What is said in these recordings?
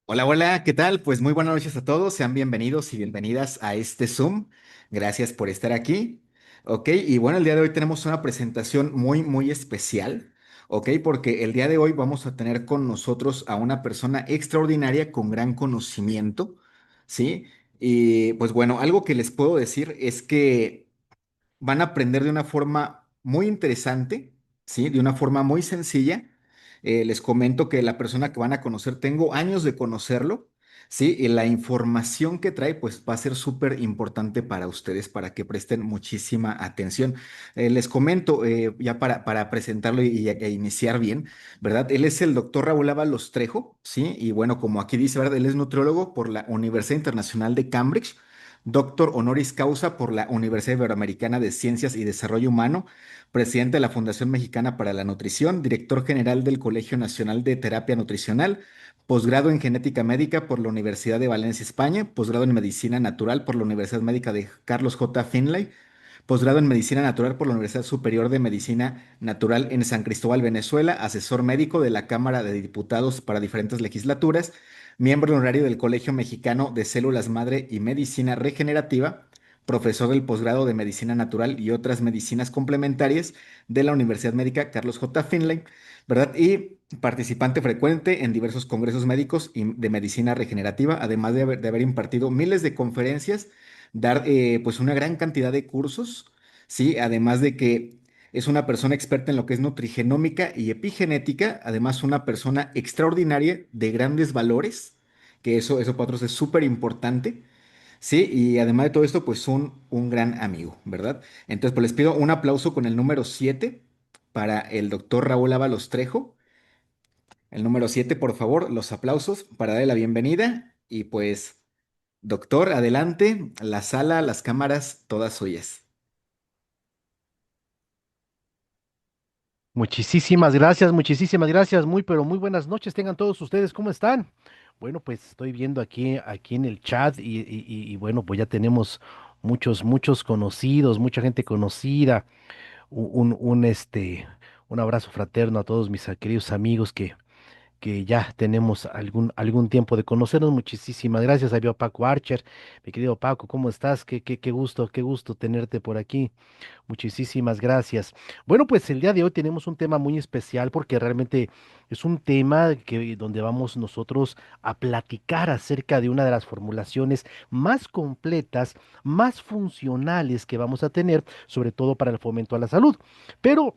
Hola, hola, ¿qué tal? Pues muy buenas noches a todos, sean bienvenidos y bienvenidas a este Zoom. Gracias por estar aquí. Ok, y bueno, el día de hoy tenemos una presentación muy especial, ok, porque el día de hoy vamos a tener con nosotros a una persona extraordinaria con gran conocimiento, ¿sí? Y pues bueno, algo que les puedo decir es que van a aprender de una forma muy interesante, ¿sí? De una forma muy sencilla. Les comento que la persona que van a conocer, tengo años de conocerlo, ¿sí? Y la información que trae, pues va a ser súper importante para ustedes, para que presten muchísima atención. Les comento, ya para presentarlo e iniciar bien, ¿verdad? Él es el doctor Raúl Ábalos Trejo, ¿sí? Y bueno, como aquí dice, ¿verdad? Él es nutriólogo por la Universidad Internacional de Cambridge, doctor honoris causa por la Universidad Iberoamericana de Ciencias y Desarrollo Humano, presidente de la Fundación Mexicana para la Nutrición, director general del Colegio Nacional de Terapia Nutricional, posgrado en Genética Médica por la Universidad de Valencia, España, posgrado en Medicina Natural por la Universidad Médica de Carlos J. Finlay, posgrado en Medicina Natural por la Universidad Superior de Medicina Natural en San Cristóbal, Venezuela, asesor médico de la Cámara de Diputados para diferentes legislaturas, miembro honorario del Colegio Mexicano de Células Madre y Medicina Regenerativa, profesor del posgrado de Medicina Natural y otras medicinas complementarias de la Universidad Médica Carlos J. Finlay, ¿verdad? Y participante frecuente en diversos congresos médicos y de medicina regenerativa, además de haber impartido miles de conferencias, dar pues una gran cantidad de cursos, ¿sí? Además de que es una persona experta en lo que es nutrigenómica y epigenética, además una persona extraordinaria de grandes valores, que eso para otros es súper importante, ¿sí? Y además de todo esto, pues un gran amigo, ¿verdad? Entonces, pues les pido un aplauso con el número 7 para el doctor Raúl Ábalos Trejo. El número 7, por favor, los aplausos para darle la bienvenida. Y pues, doctor, adelante, la sala, las cámaras, todas suyas. Muchísimas gracias, muchísimas gracias. Muy, pero muy buenas noches. Tengan todos ustedes, ¿cómo están? Bueno, pues estoy viendo aquí en el chat y bueno, pues ya tenemos muchos conocidos, mucha gente conocida. Un abrazo fraterno a todos mis queridos amigos que ya tenemos algún tiempo de conocernos. Muchísimas gracias. Ahí veo a Paco Archer. Mi querido Paco, ¿cómo estás? Qué gusto tenerte por aquí. Muchísimas gracias. Bueno, pues el día de hoy tenemos un tema muy especial porque realmente es un tema donde vamos nosotros a platicar acerca de una de las formulaciones más completas, más funcionales que vamos a tener, sobre todo para el fomento a la salud. Pero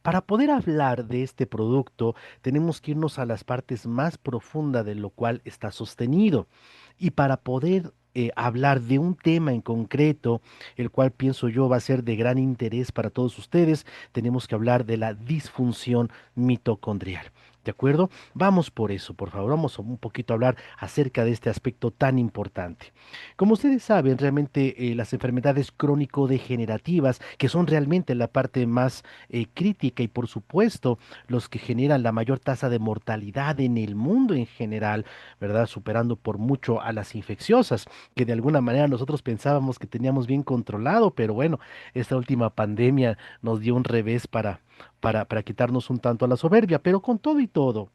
para poder hablar de este producto, tenemos que irnos a las partes más profundas de lo cual está sostenido. Y para poder hablar de un tema en concreto, el cual pienso yo va a ser de gran interés para todos ustedes, tenemos que hablar de la disfunción mitocondrial. ¿De acuerdo? Vamos por eso, por favor, vamos un poquito a hablar acerca de este aspecto tan importante. Como ustedes saben, realmente las enfermedades crónico-degenerativas, que son realmente la parte más crítica y por supuesto los que generan la mayor tasa de mortalidad en el mundo en general, ¿verdad? Superando por mucho a las infecciosas, que de alguna manera nosotros pensábamos que teníamos bien controlado, pero bueno, esta última pandemia nos dio un revés para quitarnos un tanto a la soberbia, pero con todo y todo.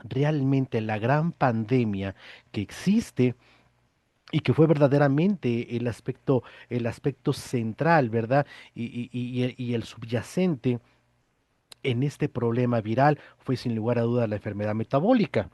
Realmente la gran pandemia que existe y que fue verdaderamente el aspecto central, ¿verdad? Y el subyacente en este problema viral fue sin lugar a duda la enfermedad metabólica,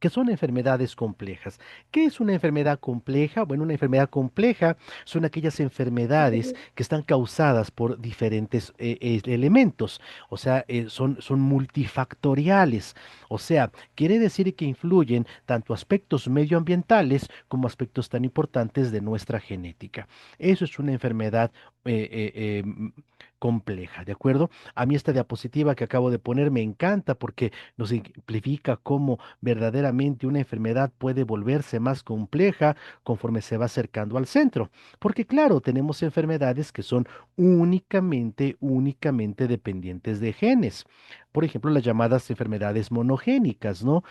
que son enfermedades complejas. ¿Qué es una enfermedad compleja? Bueno, una enfermedad compleja son aquellas enfermedades que están causadas por diferentes elementos, o sea, son multifactoriales, o sea, quiere decir que influyen tanto aspectos medioambientales como aspectos tan importantes de nuestra genética. Eso es una enfermedad compleja, ¿de acuerdo? A mí esta diapositiva que acabo de poner me encanta porque nos simplifica cómo verdaderamente una enfermedad puede volverse más compleja conforme se va acercando al centro. Porque claro, tenemos enfermedades que son únicamente dependientes de genes. por ejemplo, las llamadas enfermedades monogénicas, ¿no?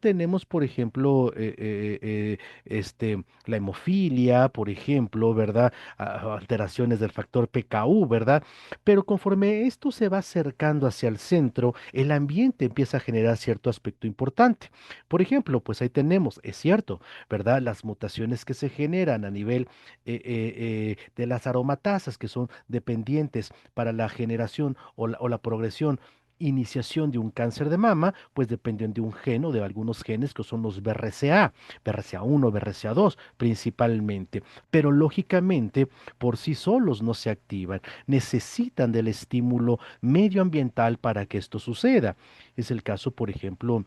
Tenemos, por ejemplo, la hemofilia, por ejemplo, ¿verdad? Alteraciones del factor PKU, ¿verdad? Pero conforme esto se va acercando hacia el centro, el ambiente empieza a generar cierto aspecto importante. Por ejemplo, pues ahí tenemos, es cierto, ¿verdad? Las mutaciones que se generan a nivel de las aromatasas, que son dependientes para la generación o la progresión, iniciación de un cáncer de mama, pues dependen de un gen o de algunos genes que son los BRCA, BRCA1, BRCA2 principalmente. Pero lógicamente, por sí solos no se activan, necesitan del estímulo medioambiental para que esto suceda. Es el caso, por ejemplo,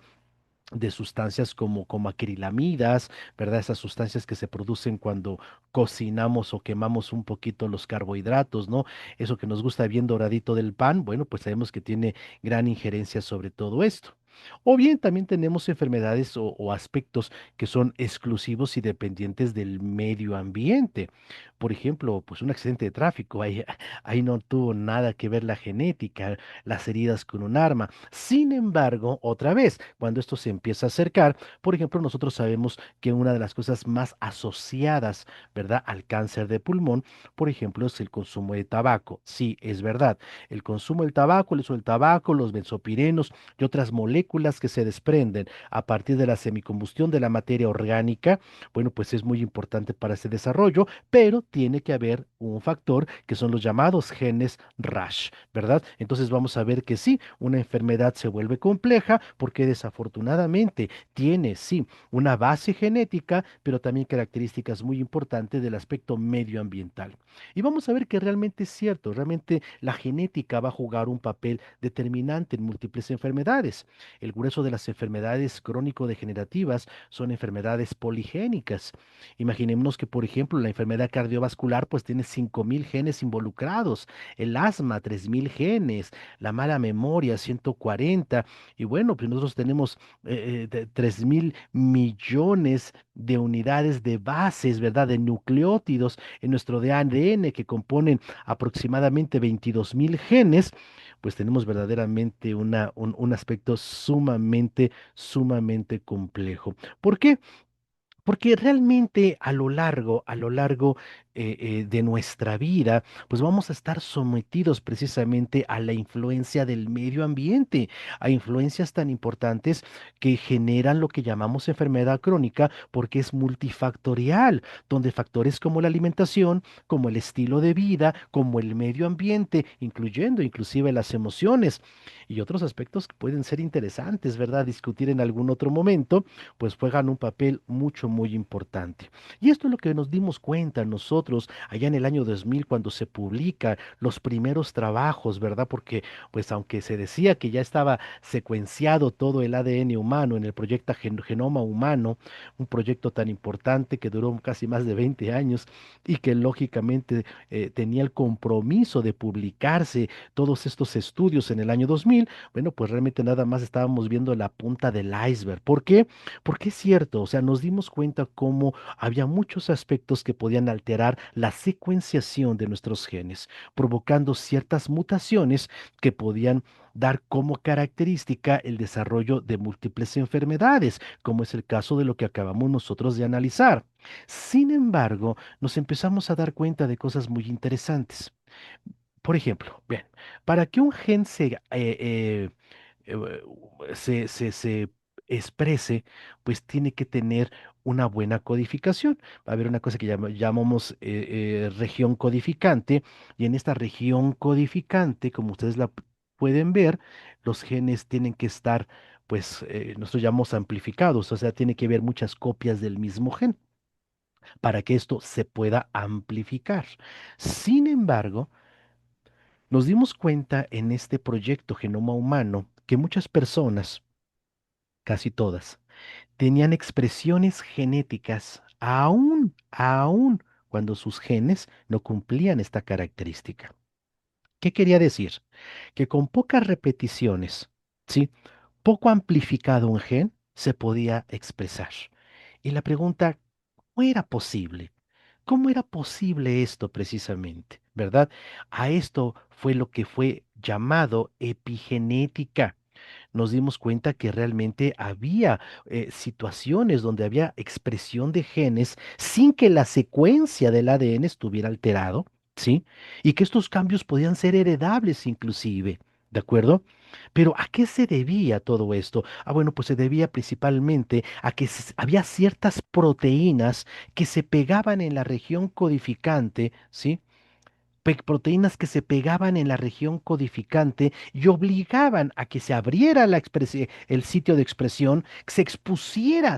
de sustancias como acrilamidas, ¿verdad? Esas sustancias que se producen cuando cocinamos o quemamos un poquito los carbohidratos, ¿no? Eso que nos gusta bien doradito del pan, bueno, pues sabemos que tiene gran injerencia sobre todo esto. O bien también tenemos enfermedades o aspectos que son exclusivos y dependientes del medio ambiente. Por ejemplo, pues un accidente de tráfico, ahí no tuvo nada que ver la genética, las heridas con un arma. Sin embargo, otra vez, cuando esto se empieza a acercar, por ejemplo, nosotros sabemos que una de las cosas más asociadas, ¿verdad?, al cáncer de pulmón, por ejemplo, es el consumo de tabaco. Sí, es verdad. El consumo del tabaco, el uso del tabaco, los benzopirenos y otras moléculas que se desprenden a partir de la semicombustión de la materia orgánica, bueno, pues es muy importante para ese desarrollo, pero tiene que haber un factor que son los llamados genes RAS, ¿verdad? Entonces vamos a ver que sí, una enfermedad se vuelve compleja porque desafortunadamente tiene, sí, una base genética, pero también características muy importantes del aspecto medioambiental. Y vamos a ver que realmente es cierto, realmente la genética va a jugar un papel determinante en múltiples enfermedades. El grueso de las enfermedades crónico-degenerativas son enfermedades poligénicas. Imaginémonos que, por ejemplo, la enfermedad cardiovascular pues tiene 5.000 genes involucrados, el asma 3.000 genes, la mala memoria 140, y bueno, pues nosotros tenemos 3.000 millones de unidades de bases, ¿verdad? De nucleótidos en nuestro ADN que componen aproximadamente 22.000 genes, pues tenemos verdaderamente un aspecto sumamente complejo. ¿Por qué? Porque realmente a lo largo de nuestra vida, pues vamos a estar sometidos precisamente a la influencia del medio ambiente, a influencias tan importantes que generan lo que llamamos enfermedad crónica, porque es multifactorial, donde factores como la alimentación, como el estilo de vida, como el medio ambiente, incluyendo inclusive las emociones y otros aspectos que pueden ser interesantes, ¿verdad? Discutir en algún otro momento pues juegan un papel muy importante. Y esto es lo que nos dimos cuenta nosotros allá en el año 2000 cuando se publican los primeros trabajos, ¿verdad? Porque pues aunque se decía que ya estaba secuenciado todo el ADN humano en el proyecto Genoma Humano, un proyecto tan importante que duró casi más de 20 años y que lógicamente tenía el compromiso de publicarse todos estos estudios en el año 2000, bueno, pues realmente nada más estábamos viendo la punta del iceberg. ¿Por qué? Porque es cierto, o sea, nos dimos cuenta cómo había muchos aspectos que podían alterar la secuenciación de nuestros genes, provocando ciertas mutaciones que podían dar como característica el desarrollo de múltiples enfermedades, como es el caso de lo que acabamos nosotros de analizar. Sin embargo, nos empezamos a dar cuenta de cosas muy interesantes. Por ejemplo, bien, para que un gen eh, se exprese, pues tiene que tener una buena codificación. Va a haber una cosa que llamamos región codificante, y en esta región codificante, como ustedes pueden ver, los genes tienen que estar, pues, nosotros llamamos amplificados, o sea, tiene que haber muchas copias del mismo gen para que esto se pueda amplificar. Sin embargo, nos dimos cuenta en este proyecto Genoma Humano que muchas personas, casi todas, tenían expresiones genéticas aún cuando sus genes no cumplían esta característica. ¿Qué quería decir? Que con pocas repeticiones, ¿sí? Poco amplificado un gen se podía expresar. Y la pregunta, ¿cómo era posible? ¿Cómo era posible esto precisamente? ¿Verdad? A esto fue lo que fue llamado epigenética. Nos dimos cuenta que realmente había situaciones donde había expresión de genes sin que la secuencia del ADN estuviera alterado, ¿sí? Y que estos cambios podían ser heredables inclusive, ¿de acuerdo? Pero ¿a qué se debía todo esto? Ah, bueno, pues se debía principalmente a que había ciertas proteínas que se pegaban en la región codificante, ¿sí? Proteínas que se pegaban en la región codificante y obligaban a que se abriera el sitio de expresión, que se expusiera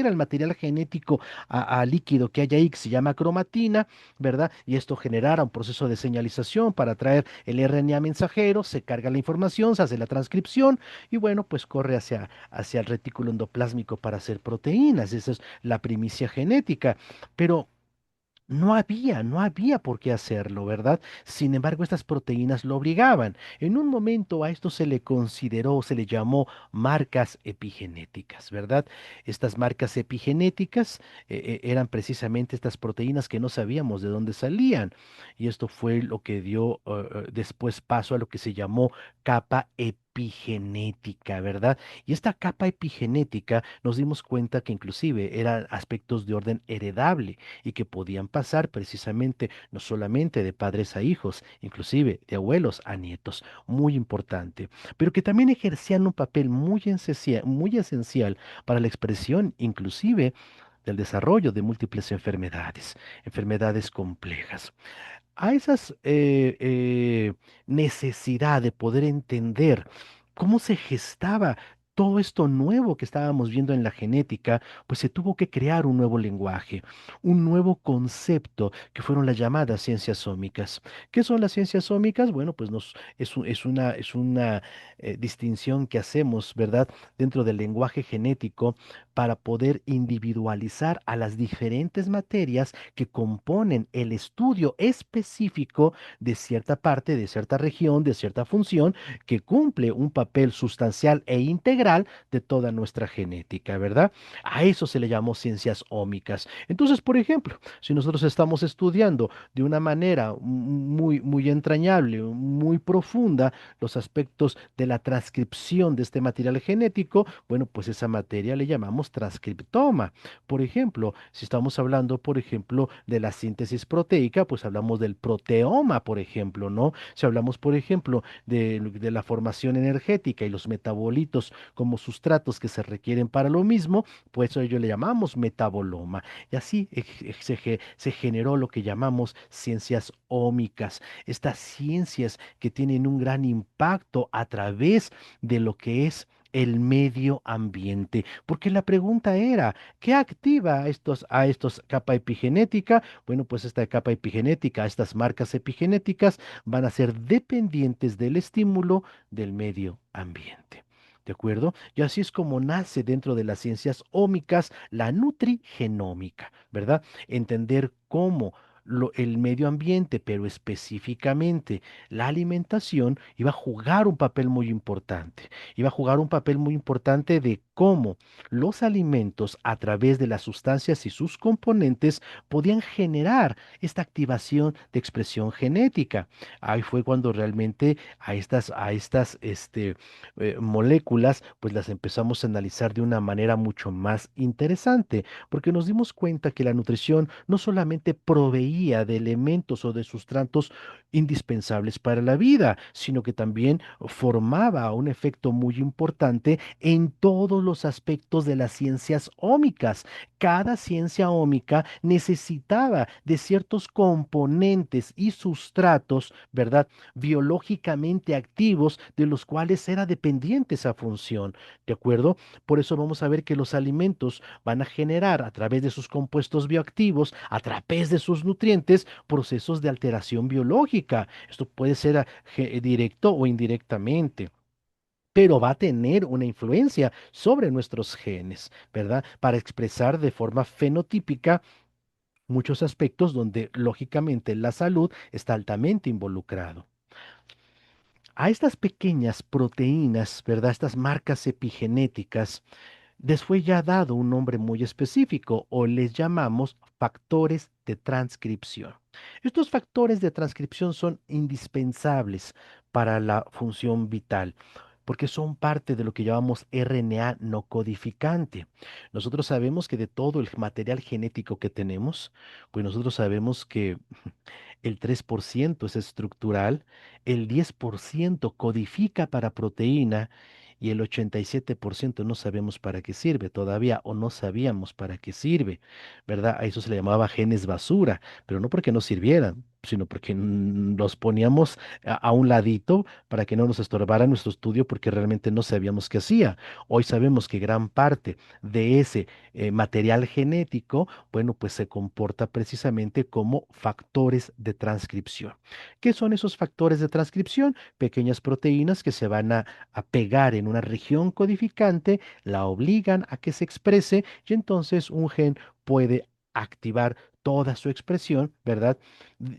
el material genético a líquido que hay ahí, que se llama cromatina, ¿verdad? Y esto generara un proceso de señalización para traer el RNA mensajero, se carga la información, se hace la transcripción y bueno, pues corre hacia el retículo endoplásmico para hacer proteínas. Esa es la primicia genética. Pero no había por qué hacerlo, ¿verdad? Sin embargo, estas proteínas lo obligaban. En un momento a esto se le consideró, se le llamó marcas epigenéticas, ¿verdad? Estas marcas epigenéticas eran precisamente estas proteínas que no sabíamos de dónde salían. Y esto fue lo que dio después paso a lo que se llamó capa epigenética, ¿verdad? Y esta capa epigenética nos dimos cuenta que inclusive eran aspectos de orden heredable y que podían pasar precisamente no solamente de padres a hijos, inclusive de abuelos a nietos, muy importante, pero que también ejercían un papel muy esencial para la expresión inclusive del desarrollo de múltiples enfermedades, enfermedades complejas. A esas necesidad de poder entender cómo se gestaba todo esto nuevo que estábamos viendo en la genética, pues se tuvo que crear un nuevo lenguaje, un nuevo concepto que fueron las llamadas ciencias ómicas. ¿Qué son las ciencias ómicas? Bueno, pues es una distinción que hacemos, ¿verdad?, dentro del lenguaje genético para poder individualizar a las diferentes materias que componen el estudio específico de cierta parte, de cierta región, de cierta función, que cumple un papel sustancial e integral de toda nuestra genética, ¿verdad? A eso se le llamó ciencias ómicas. Entonces, por ejemplo, si nosotros estamos estudiando de una manera muy, muy entrañable, muy profunda, los aspectos de la transcripción de este material genético, bueno, pues esa materia le llamamos transcriptoma. Por ejemplo, si estamos hablando, por ejemplo, de la síntesis proteica, pues hablamos del proteoma, por ejemplo, ¿no? Si hablamos, por ejemplo, de la formación energética y los metabolitos como sustratos que se requieren para lo mismo, pues a ello le llamamos metaboloma. Y así se generó lo que llamamos ciencias ómicas, estas ciencias que tienen un gran impacto a través de lo que es el medio ambiente. Porque la pregunta era, ¿qué activa a estos capa epigenética? Bueno, pues esta capa epigenética, estas marcas epigenéticas van a ser dependientes del estímulo del medio ambiente. ¿De acuerdo? Y así es como nace dentro de las ciencias ómicas la nutrigenómica, ¿verdad? Entender cómo el medio ambiente, pero específicamente la alimentación, iba a jugar un papel muy importante. Iba a jugar un papel muy importante de cómo los alimentos, a través de las sustancias y sus componentes, podían generar esta activación de expresión genética. Ahí fue cuando realmente a estas moléculas, pues las empezamos a analizar de una manera mucho más interesante, porque nos dimos cuenta que la nutrición no solamente proveía de elementos o de sustratos indispensables para la vida, sino que también formaba un efecto muy importante en todos los aspectos de las ciencias ómicas. Cada ciencia ómica necesitaba de ciertos componentes y sustratos, ¿verdad?, biológicamente activos de los cuales era dependiente esa función, ¿de acuerdo? Por eso vamos a ver que los alimentos van a generar a través de sus compuestos bioactivos, a través de sus nutrientes, procesos de alteración biológica. Esto puede ser directo o indirectamente, pero va a tener una influencia sobre nuestros genes, ¿verdad? Para expresar de forma fenotípica muchos aspectos donde lógicamente la salud está altamente involucrado. A estas pequeñas proteínas, ¿verdad? Estas marcas epigenéticas, Después ya ha dado un nombre muy específico o les llamamos factores de transcripción. Estos factores de transcripción son indispensables para la función vital porque son parte de lo que llamamos RNA no codificante. Nosotros sabemos que de todo el material genético que tenemos, pues nosotros sabemos que el 3% es estructural, el 10% codifica para proteína y el 87% no sabemos para qué sirve todavía o no sabíamos para qué sirve, ¿verdad? A eso se le llamaba genes basura, pero no porque no sirvieran, sino porque los poníamos a un ladito para que no nos estorbara nuestro estudio porque realmente no sabíamos qué hacía. Hoy sabemos que gran parte de ese material genético, bueno, pues se comporta precisamente como factores de transcripción. ¿Qué son esos factores de transcripción? Pequeñas proteínas que se van a pegar en una región codificante, la obligan a que se exprese y entonces un gen puede activar toda su expresión, ¿verdad?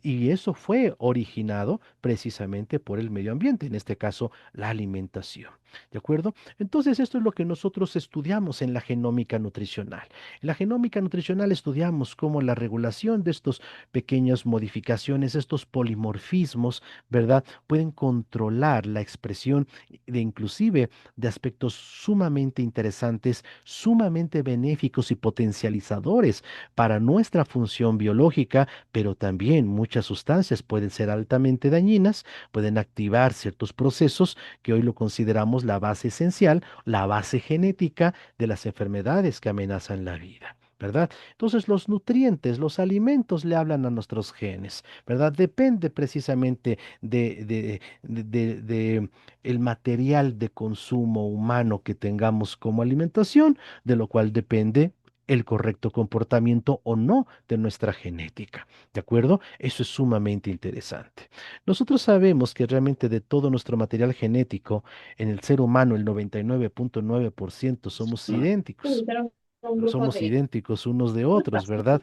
Y eso fue originado precisamente por el medio ambiente, en este caso la alimentación, ¿de acuerdo? Entonces esto es lo que nosotros estudiamos en la genómica nutricional. En la genómica nutricional estudiamos cómo la regulación de estos pequeñas modificaciones, estos polimorfismos, ¿verdad? Pueden controlar la expresión de inclusive de aspectos sumamente interesantes, sumamente benéficos y potencializadores para nuestra función biológica, pero también muchas sustancias pueden ser altamente dañinas, pueden activar ciertos procesos que hoy lo consideramos la base esencial, la base genética de las enfermedades que amenazan la vida. ¿Verdad? Entonces los nutrientes, los alimentos le hablan a nuestros genes, ¿verdad? Depende precisamente de el material de consumo humano que tengamos como alimentación, de lo cual depende el correcto comportamiento o no de nuestra genética. ¿De acuerdo? Eso es sumamente interesante. Nosotros sabemos que realmente de todo nuestro material genético, en el ser humano el 99.9% somos idénticos. Somos idénticos unos de otros, ¿verdad?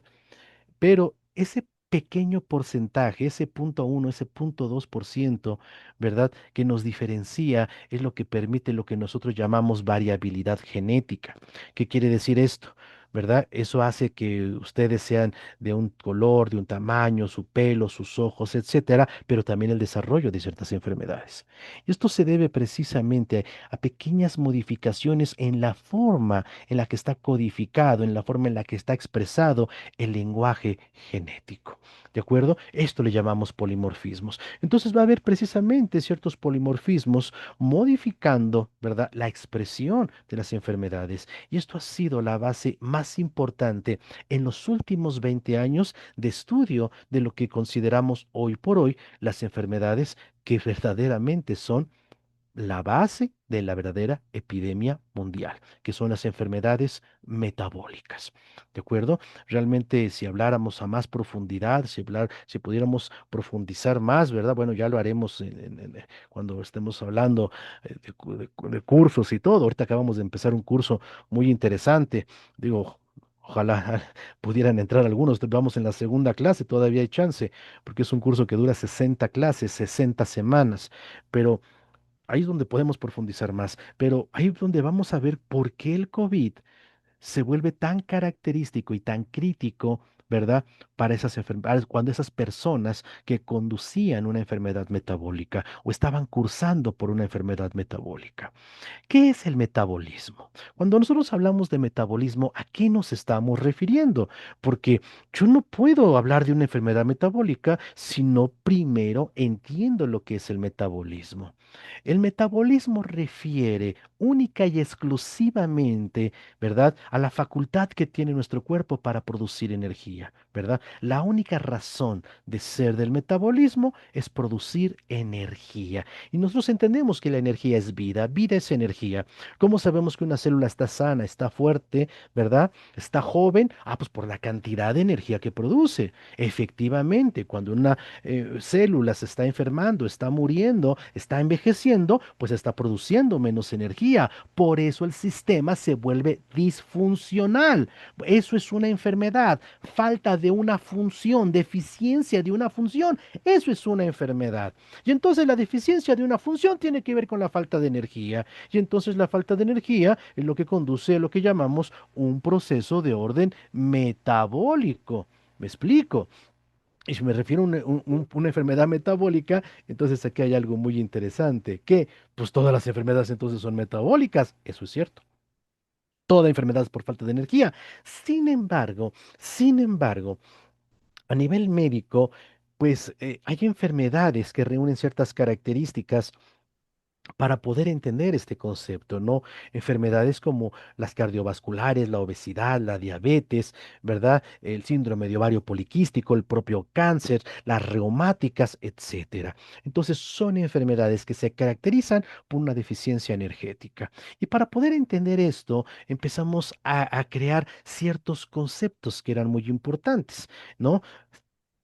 Pero ese pequeño porcentaje, ese 0.1, ese 0.2%, ¿verdad? Que nos diferencia es lo que permite lo que nosotros llamamos variabilidad genética. ¿Qué quiere decir esto? ¿Verdad? Eso hace que ustedes sean de un color, de un tamaño, su pelo, sus ojos, etcétera, pero también el desarrollo de ciertas enfermedades. Esto se debe precisamente a pequeñas modificaciones en la forma en la que está codificado, en la forma en la que está expresado el lenguaje genético. ¿De acuerdo? Esto le llamamos polimorfismos. Entonces va a haber precisamente ciertos polimorfismos modificando, ¿verdad?, la expresión de las enfermedades. Y esto ha sido la base más importante en los últimos 20 años de estudio de lo que consideramos hoy por hoy las enfermedades que verdaderamente son la base de la verdadera epidemia mundial, que son las enfermedades metabólicas. ¿De acuerdo? Realmente, si habláramos a más profundidad, si pudiéramos profundizar más, ¿verdad? Bueno, ya lo haremos cuando estemos hablando de cursos y todo. Ahorita acabamos de empezar un curso muy interesante. Digo, ojalá pudieran entrar algunos. Vamos en la segunda clase, todavía hay chance, porque es un curso que dura 60 clases, 60 semanas. Pero ahí es donde podemos profundizar más, pero ahí es donde vamos a ver por qué el COVID se vuelve tan característico y tan crítico, ¿verdad? Para esas enfermedades, cuando esas personas que conducían una enfermedad metabólica o estaban cursando por una enfermedad metabólica. ¿Qué es el metabolismo? Cuando nosotros hablamos de metabolismo, ¿a qué nos estamos refiriendo? Porque yo no puedo hablar de una enfermedad metabólica si no primero entiendo lo que es el metabolismo. El metabolismo refiere única y exclusivamente, ¿verdad?, a la facultad que tiene nuestro cuerpo para producir energía, ¿verdad? La única razón de ser del metabolismo es producir energía. Y nosotros entendemos que la energía es vida, vida es energía. ¿Cómo sabemos que una célula está sana, está fuerte, ¿verdad? Está joven? Ah, pues por la cantidad de energía que produce. Efectivamente, cuando una célula se está enfermando, está muriendo, está envejeciendo, pues está produciendo menos energía. Por eso el sistema se vuelve disfuncional. Eso es una enfermedad. falta de una función, deficiencia de una función. Eso es una enfermedad. Y entonces la deficiencia de una función tiene que ver con la falta de energía. Y entonces la falta de energía es lo que conduce a lo que llamamos un proceso de orden metabólico. ¿Me explico? Y si me refiero a una enfermedad metabólica, entonces aquí hay algo muy interesante, que pues todas las enfermedades entonces son metabólicas. Eso es cierto. Toda enfermedad es por falta de energía. Sin embargo, a nivel médico, pues hay enfermedades que reúnen ciertas características para poder entender este concepto, ¿no? Enfermedades como las cardiovasculares, la obesidad, la diabetes, ¿verdad? El síndrome de ovario poliquístico, el propio cáncer, las reumáticas, etcétera. Entonces, son enfermedades que se caracterizan por una deficiencia energética. Y para poder entender esto, empezamos a crear ciertos conceptos que eran muy importantes, ¿no?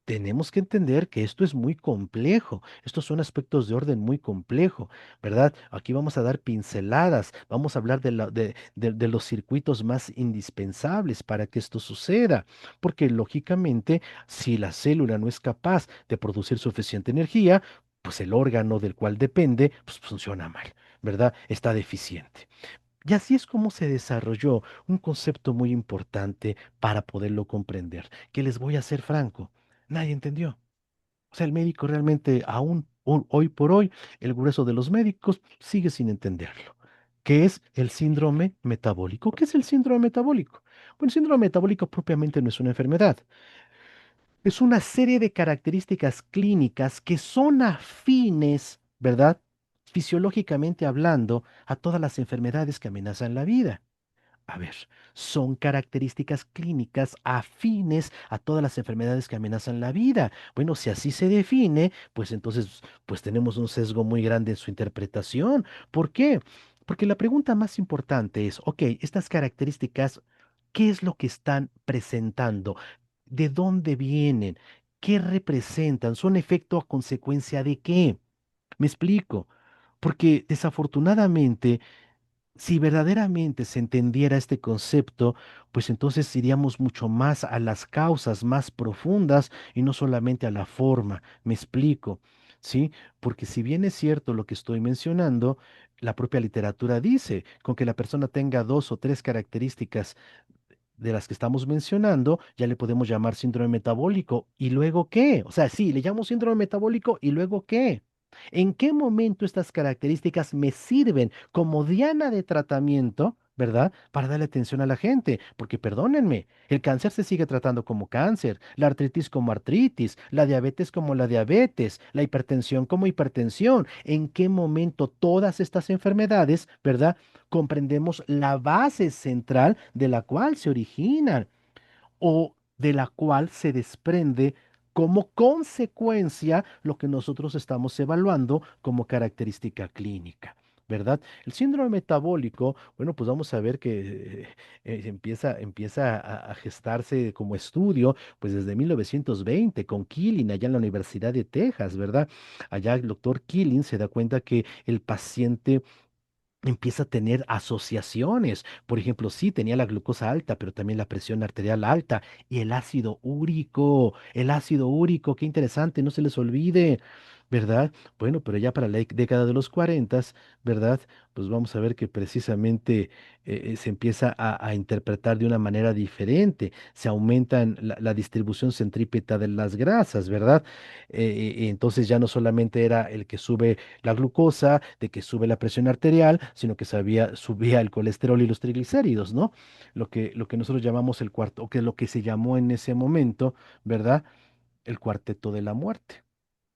Tenemos que entender que esto es muy complejo. Estos son aspectos de orden muy complejo, ¿verdad? Aquí vamos a dar pinceladas, vamos a hablar de los circuitos más indispensables para que esto suceda, porque lógicamente, si la célula no es capaz de producir suficiente energía, pues el órgano del cual depende, pues funciona mal, ¿verdad? Está deficiente. Y así es como se desarrolló un concepto muy importante para poderlo comprender, que les voy a ser franco, nadie entendió. O sea, el médico realmente, aún hoy por hoy, el grueso de los médicos sigue sin entenderlo. ¿Qué es el síndrome metabólico? ¿Qué es el síndrome metabólico? Bueno, el síndrome metabólico propiamente no es una enfermedad. Es una serie de características clínicas que son afines, ¿verdad? Fisiológicamente hablando, a todas las enfermedades que amenazan la vida. A ver, son características clínicas afines a todas las enfermedades que amenazan la vida. Bueno, si así se define, pues entonces, pues tenemos un sesgo muy grande en su interpretación. ¿Por qué? Porque la pregunta más importante es, ok, estas características, ¿qué es lo que están presentando? ¿De dónde vienen? ¿Qué representan? ¿Son efecto a consecuencia de qué? Me explico. Porque desafortunadamente, si verdaderamente se entendiera este concepto, pues entonces iríamos mucho más a las causas más profundas y no solamente a la forma. Me explico, ¿sí? Porque si bien es cierto lo que estoy mencionando, la propia literatura dice, con que la persona tenga dos o tres características de las que estamos mencionando, ya le podemos llamar síndrome metabólico. ¿Y luego qué? O sea, sí, le llamo síndrome metabólico y luego qué. ¿En qué momento estas características me sirven como diana de tratamiento, ¿verdad? Para darle atención a la gente. Porque perdónenme, el cáncer se sigue tratando como cáncer, la artritis como artritis, la diabetes como la diabetes, la hipertensión como hipertensión. ¿En qué momento todas estas enfermedades, ¿verdad? Comprendemos la base central de la cual se originan o de la cual se desprende como consecuencia lo que nosotros estamos evaluando como característica clínica, ¿verdad? El síndrome metabólico, bueno, pues vamos a ver que empieza a gestarse como estudio, pues desde 1920 con Killing allá en la Universidad de Texas, ¿verdad? Allá el doctor Killing se da cuenta que el paciente empieza a tener asociaciones. Por ejemplo, sí, tenía la glucosa alta, pero también la presión arterial alta y el ácido úrico, qué interesante, no se les olvide, ¿verdad? Bueno, pero ya para la década de los 40, ¿verdad? Pues vamos a ver que precisamente se empieza a interpretar de una manera diferente, se aumentan la distribución centrípeta de las grasas, ¿verdad? Entonces ya no solamente era el que sube la glucosa, de que sube la presión arterial, sino que subía el colesterol y los triglicéridos, ¿no? Lo que nosotros llamamos el cuarto, o que lo que se llamó en ese momento, ¿verdad? El cuarteto de la muerte.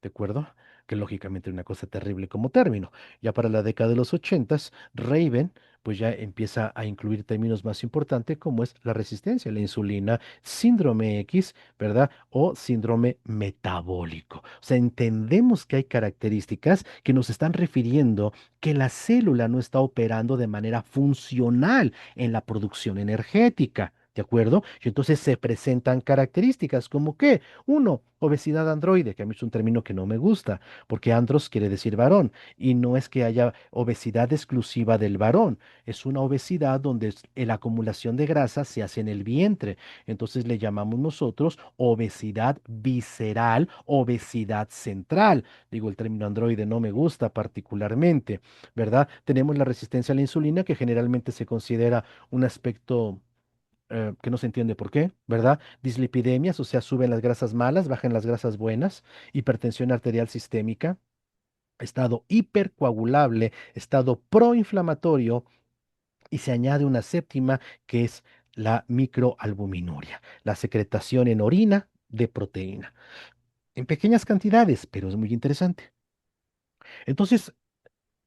¿De acuerdo? Que lógicamente es una cosa terrible como término. Ya para la década de los ochentas, Raven pues ya empieza a incluir términos más importantes como es la resistencia a la insulina, síndrome X, ¿verdad? O síndrome metabólico. O sea, entendemos que hay características que nos están refiriendo que la célula no está operando de manera funcional en la producción energética. ¿De acuerdo? Y entonces se presentan características como que, uno, obesidad androide, que a mí es un término que no me gusta, porque andros quiere decir varón, y no es que haya obesidad exclusiva del varón, es una obesidad donde la acumulación de grasa se hace en el vientre. Entonces le llamamos nosotros obesidad visceral, obesidad central. Digo, el término androide no me gusta particularmente, ¿verdad? Tenemos la resistencia a la insulina, que generalmente se considera un aspecto que no se entiende por qué, ¿verdad? Dislipidemias, o sea, suben las grasas malas, bajan las grasas buenas, hipertensión arterial sistémica, estado hipercoagulable, estado proinflamatorio, y se añade una séptima que es la microalbuminuria, la secretación en orina de proteína, en pequeñas cantidades, pero es muy interesante. Entonces,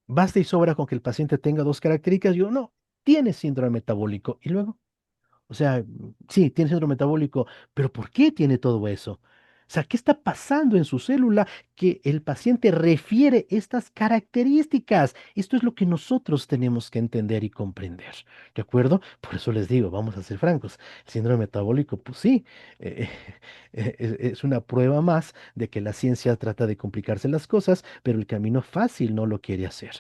basta y sobra con que el paciente tenga dos características. Yo no, tiene síndrome metabólico. Y luego, o sea, sí, tiene síndrome metabólico, pero ¿por qué tiene todo eso? O sea, ¿qué está pasando en su célula que el paciente refiere estas características? Esto es lo que nosotros tenemos que entender y comprender, ¿de acuerdo? Por eso les digo, vamos a ser francos, el síndrome metabólico, pues sí, eh, es una prueba más de que la ciencia trata de complicarse las cosas, pero el camino fácil no lo quiere hacer.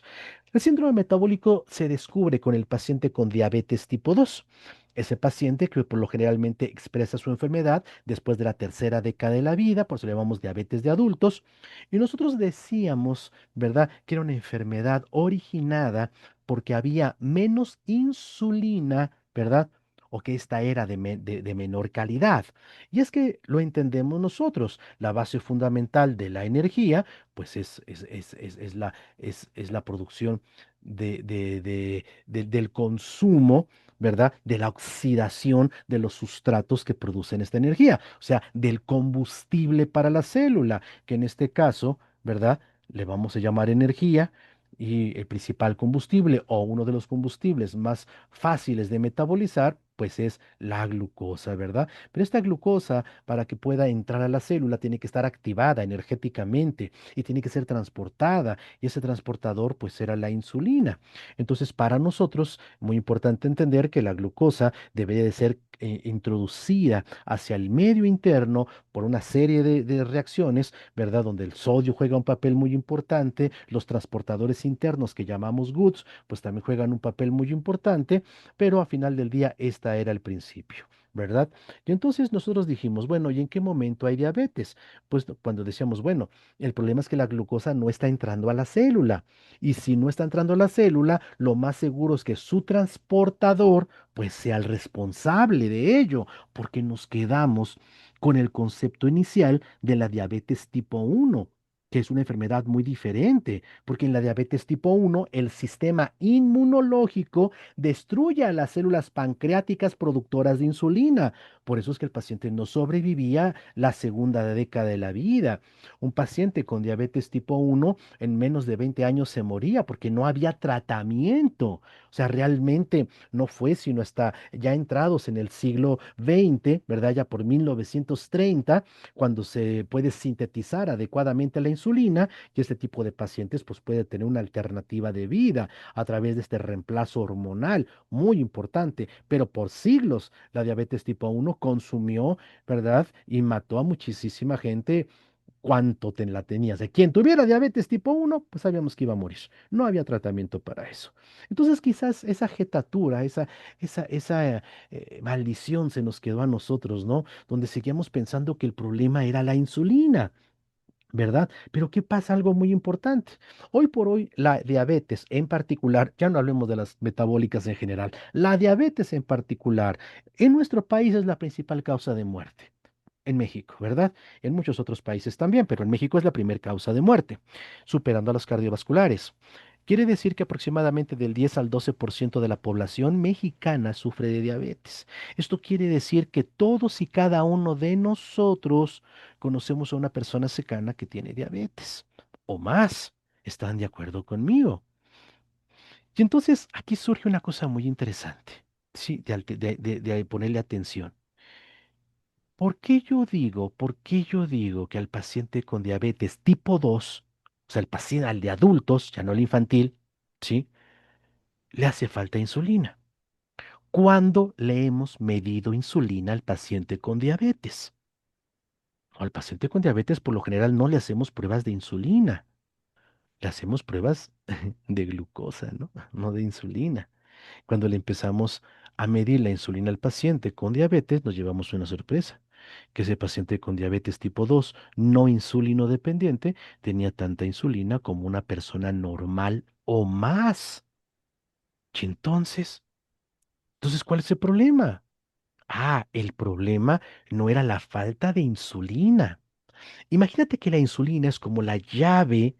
El síndrome metabólico se descubre con el paciente con diabetes tipo 2. Ese paciente que por lo generalmente expresa su enfermedad después de la tercera década de la vida, por eso le llamamos diabetes de adultos, y nosotros decíamos, ¿verdad?, que era una enfermedad originada porque había menos insulina, ¿verdad? O que esta era de menor calidad. Y es que lo entendemos nosotros. La base fundamental de la energía, pues es la producción del consumo, ¿verdad? De la oxidación de los sustratos que producen esta energía, o sea, del combustible para la célula, que en este caso, ¿verdad? Le vamos a llamar energía. Y el principal combustible o uno de los combustibles más fáciles de metabolizar, pues es la glucosa, ¿verdad? Pero esta glucosa, para que pueda entrar a la célula, tiene que estar activada energéticamente y tiene que ser transportada. Y ese transportador, pues, era la insulina. Entonces, para nosotros, muy importante entender que la glucosa debe de ser introducida hacia el medio interno por una serie de reacciones, ¿verdad? Donde el sodio juega un papel muy importante, los transportadores internos que llamamos GUTs, pues también juegan un papel muy importante, pero a final del día esta era el principio, ¿verdad? Y entonces nosotros dijimos, bueno, ¿y en qué momento hay diabetes? Pues cuando decíamos, bueno, el problema es que la glucosa no está entrando a la célula. Y si no está entrando a la célula, lo más seguro es que su transportador, pues sea el responsable de ello, porque nos quedamos con el concepto inicial de la diabetes tipo 1, que es una enfermedad muy diferente, porque en la diabetes tipo 1 el sistema inmunológico destruye a las células pancreáticas productoras de insulina. Por eso es que el paciente no sobrevivía la segunda década de la vida. Un paciente con diabetes tipo 1 en menos de 20 años se moría porque no había tratamiento. O sea, realmente no fue sino hasta ya entrados en el siglo XX, ¿verdad? Ya por 1930, cuando se puede sintetizar adecuadamente la insulina y este tipo de pacientes pues puede tener una alternativa de vida a través de este reemplazo hormonal muy importante. Pero por siglos la diabetes tipo 1 consumió, ¿verdad? Y mató a muchísima gente. ¿Cuánto la tenías? De quien tuviera diabetes tipo 1, pues sabíamos que iba a morir. No había tratamiento para eso. Entonces quizás esa jetatura, esa maldición se nos quedó a nosotros, ¿no? Donde seguíamos pensando que el problema era la insulina, ¿verdad? Pero ¿qué pasa? Algo muy importante. Hoy por hoy, la diabetes en particular, ya no hablemos de las metabólicas en general, la diabetes en particular, en nuestro país es la principal causa de muerte. En México, ¿verdad? En muchos otros países también, pero en México es la primera causa de muerte, superando a las cardiovasculares. Quiere decir que aproximadamente del 10 al 12% de la población mexicana sufre de diabetes. Esto quiere decir que todos y cada uno de nosotros conocemos a una persona cercana que tiene diabetes o más. ¿Están de acuerdo conmigo? Y entonces aquí surge una cosa muy interesante, sí, de ponerle atención. ¿Por qué yo digo que al paciente con diabetes tipo 2, o sea, el paciente al de adultos, ya no el infantil, ¿sí? Le hace falta insulina? ¿Cuándo le hemos medido insulina al paciente con diabetes? Al paciente con diabetes, por lo general, no le hacemos pruebas de insulina, le hacemos pruebas de glucosa, ¿no? No de insulina. Cuando le empezamos a medir la insulina al paciente con diabetes, nos llevamos una sorpresa, que ese paciente con diabetes tipo 2, no insulino dependiente, tenía tanta insulina como una persona normal o más. Y entonces, ¿cuál es el problema? Ah, el problema no era la falta de insulina. Imagínate que la insulina es como la llave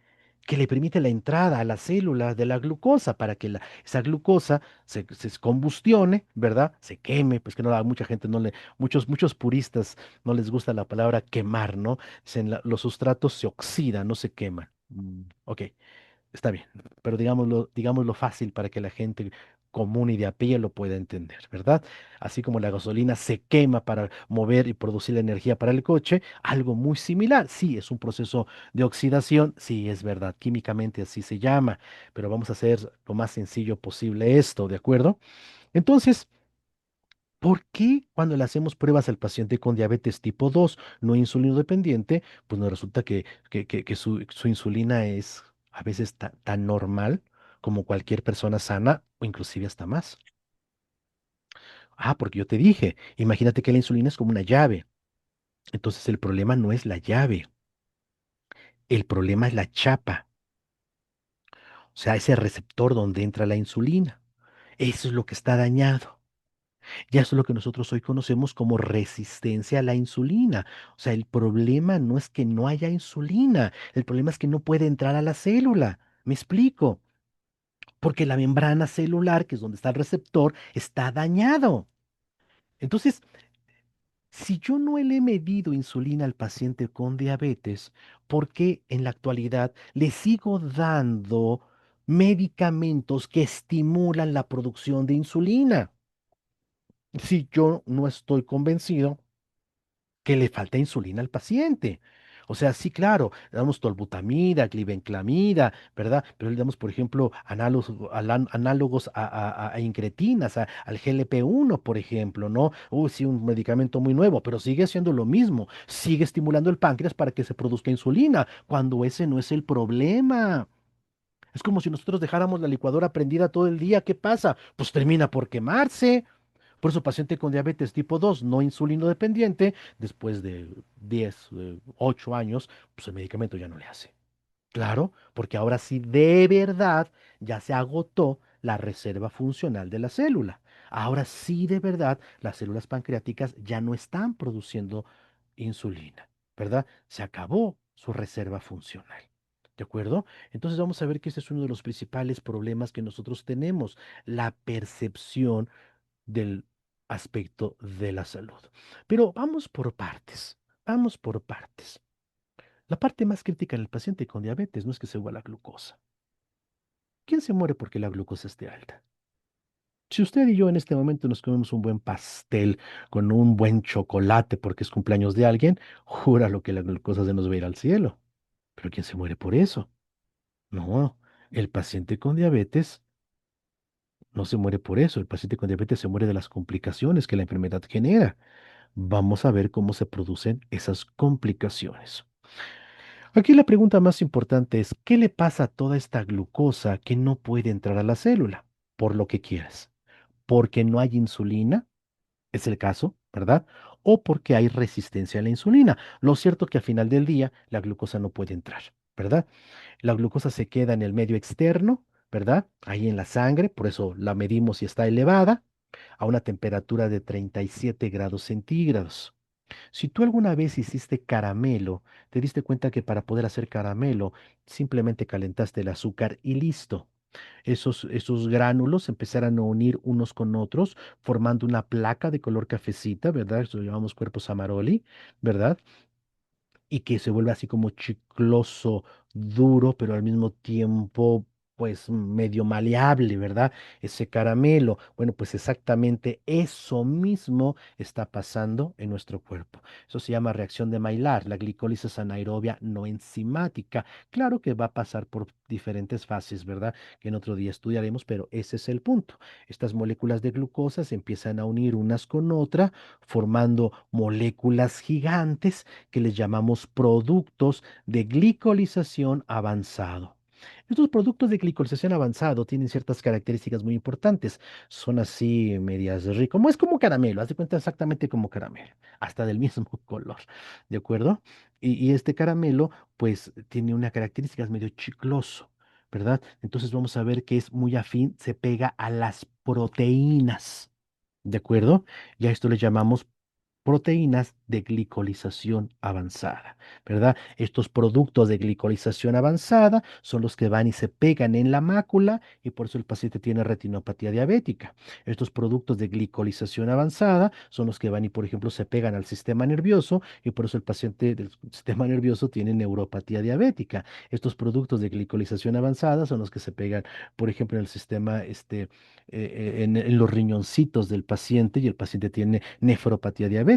que le permite la entrada a las células de la glucosa para que esa glucosa se combustione, ¿verdad? Se queme, pues que no, a mucha gente no le, muchos puristas no les gusta la palabra quemar, ¿no? Dicen los sustratos se oxidan, no se queman. Ok. Está bien, pero digámoslo fácil para que la gente común y de a pie lo pueda entender, ¿verdad? Así como la gasolina se quema para mover y producir la energía para el coche, algo muy similar. Sí, es un proceso de oxidación, sí, es verdad, químicamente así se llama, pero vamos a hacer lo más sencillo posible esto, ¿de acuerdo? Entonces, ¿por qué cuando le hacemos pruebas al paciente con diabetes tipo 2 no insulino dependiente, pues nos resulta que su insulina es a veces tan normal como cualquier persona sana o inclusive hasta más? Ah, porque yo te dije, imagínate que la insulina es como una llave. Entonces el problema no es la llave, el problema es la chapa, o sea, ese receptor donde entra la insulina. Eso es lo que está dañado. Ya eso es lo que nosotros hoy conocemos como resistencia a la insulina. O sea, el problema no es que no haya insulina, el problema es que no puede entrar a la célula. ¿Me explico? Porque la membrana celular, que es donde está el receptor, está dañado. Entonces, si yo no le he medido insulina al paciente con diabetes, ¿por qué en la actualidad le sigo dando medicamentos que estimulan la producción de insulina? Si yo no estoy convencido que le falta insulina al paciente. O sea, sí, claro, le damos tolbutamida, glibenclamida, ¿verdad? Pero le damos, por ejemplo, análogos a incretinas, al GLP-1, por ejemplo, ¿no? Sí, un medicamento muy nuevo, pero sigue siendo lo mismo. Sigue estimulando el páncreas para que se produzca insulina, cuando ese no es el problema. Es como si nosotros dejáramos la licuadora prendida todo el día. ¿Qué pasa? Pues termina por quemarse. Por eso, paciente con diabetes tipo 2 no insulino dependiente, después de 10, 8 años, pues el medicamento ya no le hace. Claro, porque ahora sí de verdad ya se agotó la reserva funcional de la célula. Ahora sí de verdad las células pancreáticas ya no están produciendo insulina, ¿verdad? Se acabó su reserva funcional. ¿De acuerdo? Entonces vamos a ver que este es uno de los principales problemas que nosotros tenemos, la percepción del aspecto de la salud. Pero vamos por partes, vamos por partes. La parte más crítica en el paciente con diabetes no es que se suba la glucosa. ¿Quién se muere porque la glucosa esté alta? Si usted y yo en este momento nos comemos un buen pastel con un buen chocolate porque es cumpleaños de alguien, júralo que la glucosa se nos va a ir al cielo. Pero ¿quién se muere por eso? No, el paciente con diabetes no se muere por eso. El paciente con diabetes se muere de las complicaciones que la enfermedad genera. Vamos a ver cómo se producen esas complicaciones. Aquí la pregunta más importante es, ¿qué le pasa a toda esta glucosa que no puede entrar a la célula? Por lo que quieras. Porque no hay insulina, es el caso, ¿verdad? O porque hay resistencia a la insulina. Lo cierto que al final del día la glucosa no puede entrar, ¿verdad? La glucosa se queda en el medio externo, ¿verdad? Ahí en la sangre, por eso la medimos y está elevada a una temperatura de 37 grados centígrados. Si tú alguna vez hiciste caramelo, te diste cuenta que para poder hacer caramelo simplemente calentaste el azúcar y listo. Esos gránulos empezaron a unir unos con otros, formando una placa de color cafecita, ¿verdad? Eso lo llamamos cuerpos Amaroli, ¿verdad? Y que se vuelve así como chicloso, duro, pero al mismo tiempo pues medio maleable, ¿verdad? Ese caramelo. Bueno, pues exactamente eso mismo está pasando en nuestro cuerpo. Eso se llama reacción de Maillard, la glicólisis anaerobia no enzimática. Claro que va a pasar por diferentes fases, ¿verdad? Que en otro día estudiaremos, pero ese es el punto. Estas moléculas de glucosa se empiezan a unir unas con otras, formando moléculas gigantes que les llamamos productos de glicolización avanzado. Estos productos de glicolización avanzado tienen ciertas características muy importantes. Son así medias ricas, como es como caramelo, haz de cuenta exactamente como caramelo, hasta del mismo color, ¿de acuerdo? Y este caramelo, pues, tiene una característica, es medio chicloso, ¿verdad? Entonces vamos a ver que es muy afín, se pega a las proteínas, ¿de acuerdo? Y a esto le llamamos proteínas de glicolización avanzada, ¿verdad? Estos productos de glicolización avanzada son los que van y se pegan en la mácula y por eso el paciente tiene retinopatía diabética. Estos productos de glicolización avanzada son los que van y, por ejemplo, se pegan al sistema nervioso y por eso el paciente del sistema nervioso tiene neuropatía diabética. Estos productos de glicolización avanzada son los que se pegan, por ejemplo, en el sistema, en los riñoncitos del paciente y el paciente tiene nefropatía diabética.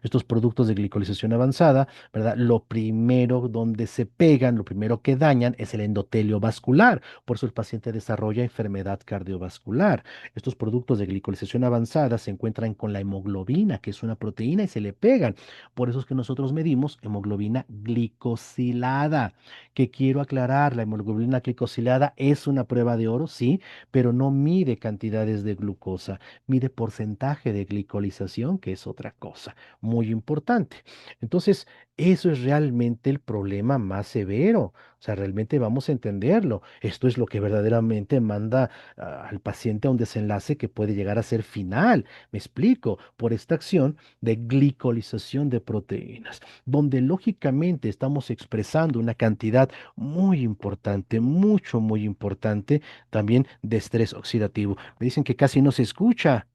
Estos productos de glicolización avanzada, ¿verdad? Lo primero donde se pegan, lo primero que dañan es el endotelio vascular. Por eso el paciente desarrolla enfermedad cardiovascular. Estos productos de glicolización avanzada se encuentran con la hemoglobina, que es una proteína, y se le pegan. Por eso es que nosotros medimos hemoglobina glicosilada. Que quiero aclarar, la hemoglobina glicosilada es una prueba de oro, sí, pero no mide cantidades de glucosa, mide porcentaje de glicolización, que es otra cosa muy importante. Entonces, eso es realmente el problema más severo. O sea, realmente vamos a entenderlo. Esto es lo que verdaderamente manda al paciente a un desenlace que puede llegar a ser final. Me explico, por esta acción de glicolización de proteínas, donde lógicamente estamos expresando una cantidad muy importante, mucho, muy importante también de estrés oxidativo. Me dicen que casi no se escucha.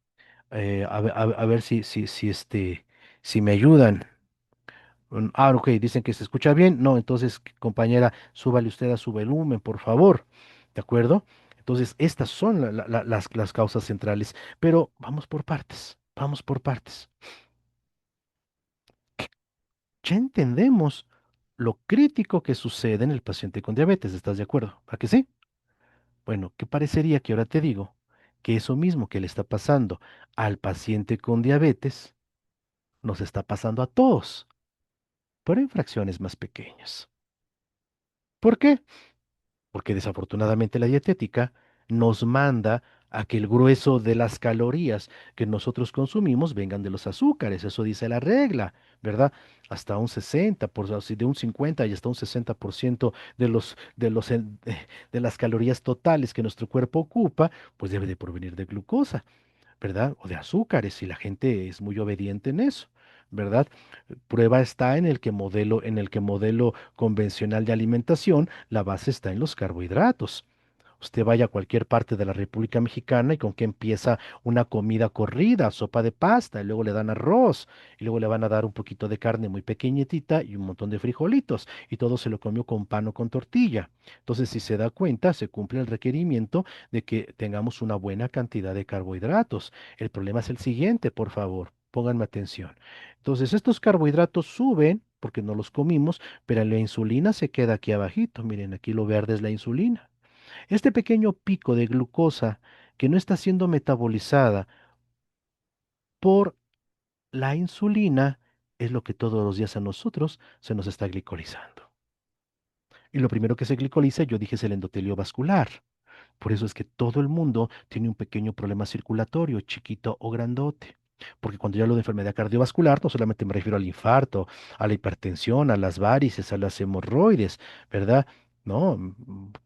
A ver si me ayudan. Ok, dicen que se escucha bien. No, entonces, compañera, súbale usted a su volumen, por favor. ¿De acuerdo? Entonces, estas son las causas centrales. Pero vamos por partes, vamos por partes. Ya entendemos lo crítico que sucede en el paciente con diabetes. ¿Estás de acuerdo? ¿A que sí? Bueno, ¿qué parecería que ahora te digo que eso mismo que le está pasando al paciente con diabetes nos está pasando a todos, pero en fracciones más pequeñas? ¿Por qué? Porque desafortunadamente la dietética nos manda a que el grueso de las calorías que nosotros consumimos vengan de los azúcares, eso dice la regla, ¿verdad? Hasta un 60%, así de un 50 y hasta un 60% de las calorías totales que nuestro cuerpo ocupa, pues debe de provenir de glucosa. ¿Verdad? O de azúcares, y la gente es muy obediente en eso, ¿verdad? Prueba está en el que modelo convencional de alimentación, la base está en los carbohidratos. Usted vaya a cualquier parte de la República Mexicana y con qué empieza una comida corrida, sopa de pasta, y luego le dan arroz, y luego le van a dar un poquito de carne muy pequeñitita y un montón de frijolitos, y todo se lo comió con pan o con tortilla. Entonces, si se da cuenta, se cumple el requerimiento de que tengamos una buena cantidad de carbohidratos. El problema es el siguiente, por favor, pónganme atención. Entonces, estos carbohidratos suben porque no los comimos, pero la insulina se queda aquí abajito. Miren, aquí lo verde es la insulina. Este pequeño pico de glucosa que no está siendo metabolizada por la insulina es lo que todos los días a nosotros se nos está glicolizando. Y lo primero que se glicoliza, yo dije, es el endotelio vascular. Por eso es que todo el mundo tiene un pequeño problema circulatorio, chiquito o grandote. Porque cuando yo hablo de enfermedad cardiovascular, no solamente me refiero al infarto, a la hipertensión, a las varices, a las hemorroides, ¿verdad? No,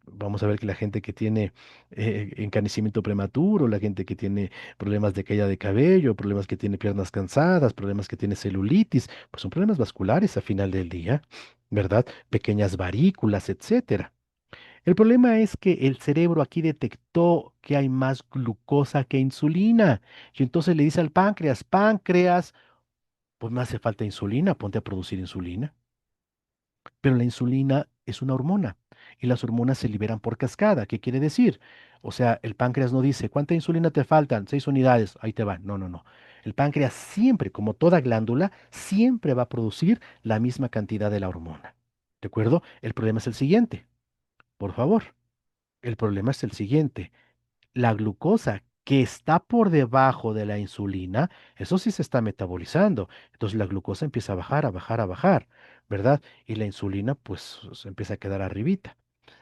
vamos a ver que la gente que tiene encanecimiento prematuro, la gente que tiene problemas de caída de cabello, problemas que tiene piernas cansadas, problemas que tiene celulitis, pues son problemas vasculares a final del día, ¿verdad? Pequeñas varículas, etcétera. El problema es que el cerebro aquí detectó que hay más glucosa que insulina. Y entonces le dice al páncreas, páncreas, pues me hace falta insulina, ponte a producir insulina. Pero la insulina es una hormona y las hormonas se liberan por cascada. ¿Qué quiere decir? O sea, el páncreas no dice, ¿cuánta insulina te faltan? 6 unidades, ahí te van. No, no, no. El páncreas siempre, como toda glándula, siempre va a producir la misma cantidad de la hormona. ¿De acuerdo? El problema es el siguiente, por favor. El problema es el siguiente. La glucosa que está por debajo de la insulina, eso sí se está metabolizando. Entonces la glucosa empieza a bajar, a bajar, a bajar, ¿verdad? Y la insulina pues se empieza a quedar arribita.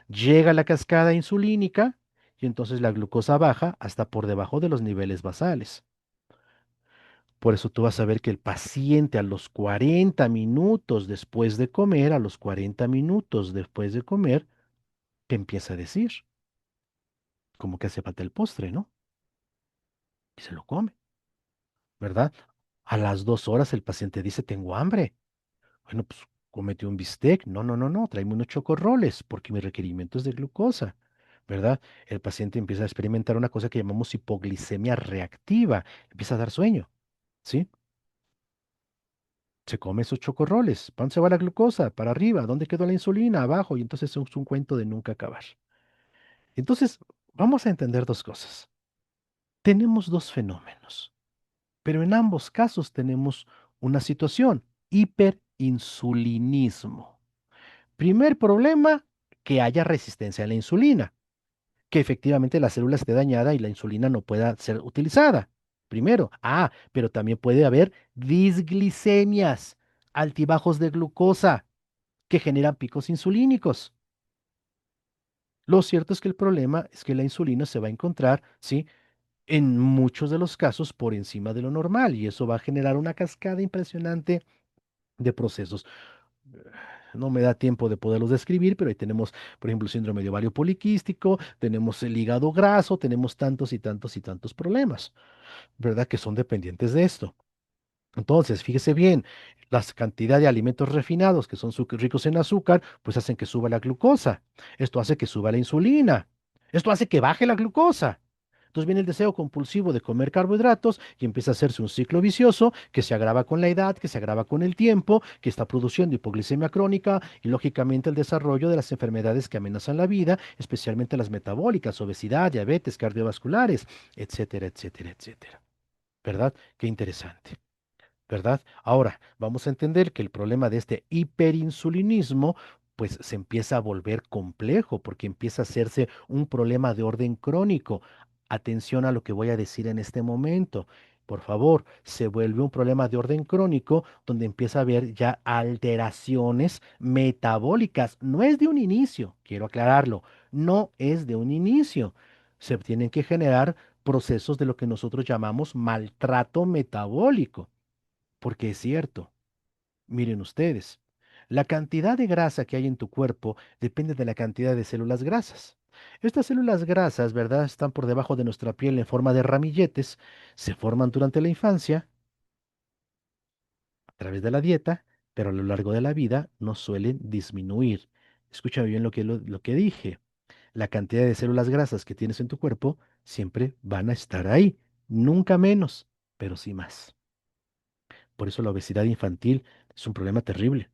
Llega la cascada insulínica y entonces la glucosa baja hasta por debajo de los niveles basales. Por eso tú vas a ver que el paciente a los 40 minutos después de comer, a los 40 minutos después de comer, te empieza a decir, como que hace falta el postre, ¿no? Y se lo come, ¿verdad? A las 2 horas el paciente dice, tengo hambre. Bueno, pues cómete un bistec. No, no, no, no, tráeme unos chocorroles porque mi requerimiento es de glucosa, ¿verdad? El paciente empieza a experimentar una cosa que llamamos hipoglicemia reactiva. Empieza a dar sueño, ¿sí? Se come esos chocorroles. ¿Para dónde se va la glucosa? Para arriba. ¿Dónde quedó la insulina? Abajo. Y entonces es un cuento de nunca acabar. Entonces, vamos a entender dos cosas. Tenemos dos fenómenos, pero en ambos casos tenemos una situación, hiperinsulinismo. Primer problema, que haya resistencia a la insulina, que efectivamente la célula esté dañada y la insulina no pueda ser utilizada. Primero, pero también puede haber disglicemias, altibajos de glucosa, que generan picos insulínicos. Lo cierto es que el problema es que la insulina se va a encontrar, ¿sí? En muchos de los casos por encima de lo normal y eso va a generar una cascada impresionante de procesos. No me da tiempo de poderlos describir, pero ahí tenemos, por ejemplo, el síndrome de ovario poliquístico, tenemos el hígado graso, tenemos tantos y tantos y tantos problemas, ¿verdad? Que son dependientes de esto. Entonces, fíjese bien, la cantidad de alimentos refinados que son ricos en azúcar, pues hacen que suba la glucosa. Esto hace que suba la insulina. Esto hace que baje la glucosa. Entonces viene el deseo compulsivo de comer carbohidratos y empieza a hacerse un ciclo vicioso que se agrava con la edad, que se agrava con el tiempo, que está produciendo hipoglicemia crónica y lógicamente el desarrollo de las enfermedades que amenazan la vida, especialmente las metabólicas, obesidad, diabetes, cardiovasculares, etcétera, etcétera, etcétera. ¿Verdad? Qué interesante. ¿Verdad? Ahora, vamos a entender que el problema de este hiperinsulinismo, pues se empieza a volver complejo porque empieza a hacerse un problema de orden crónico. Atención a lo que voy a decir en este momento. Por favor, se vuelve un problema de orden crónico donde empieza a haber ya alteraciones metabólicas. No es de un inicio, quiero aclararlo, no es de un inicio. Se tienen que generar procesos de lo que nosotros llamamos maltrato metabólico. Porque es cierto, miren ustedes, la cantidad de grasa que hay en tu cuerpo depende de la cantidad de células grasas. Estas células grasas, ¿verdad? Están por debajo de nuestra piel en forma de ramilletes, se forman durante la infancia a través de la dieta, pero a lo largo de la vida no suelen disminuir. Escúchame bien lo que dije. La cantidad de células grasas que tienes en tu cuerpo siempre van a estar ahí, nunca menos, pero sí más. Por eso la obesidad infantil es un problema terrible.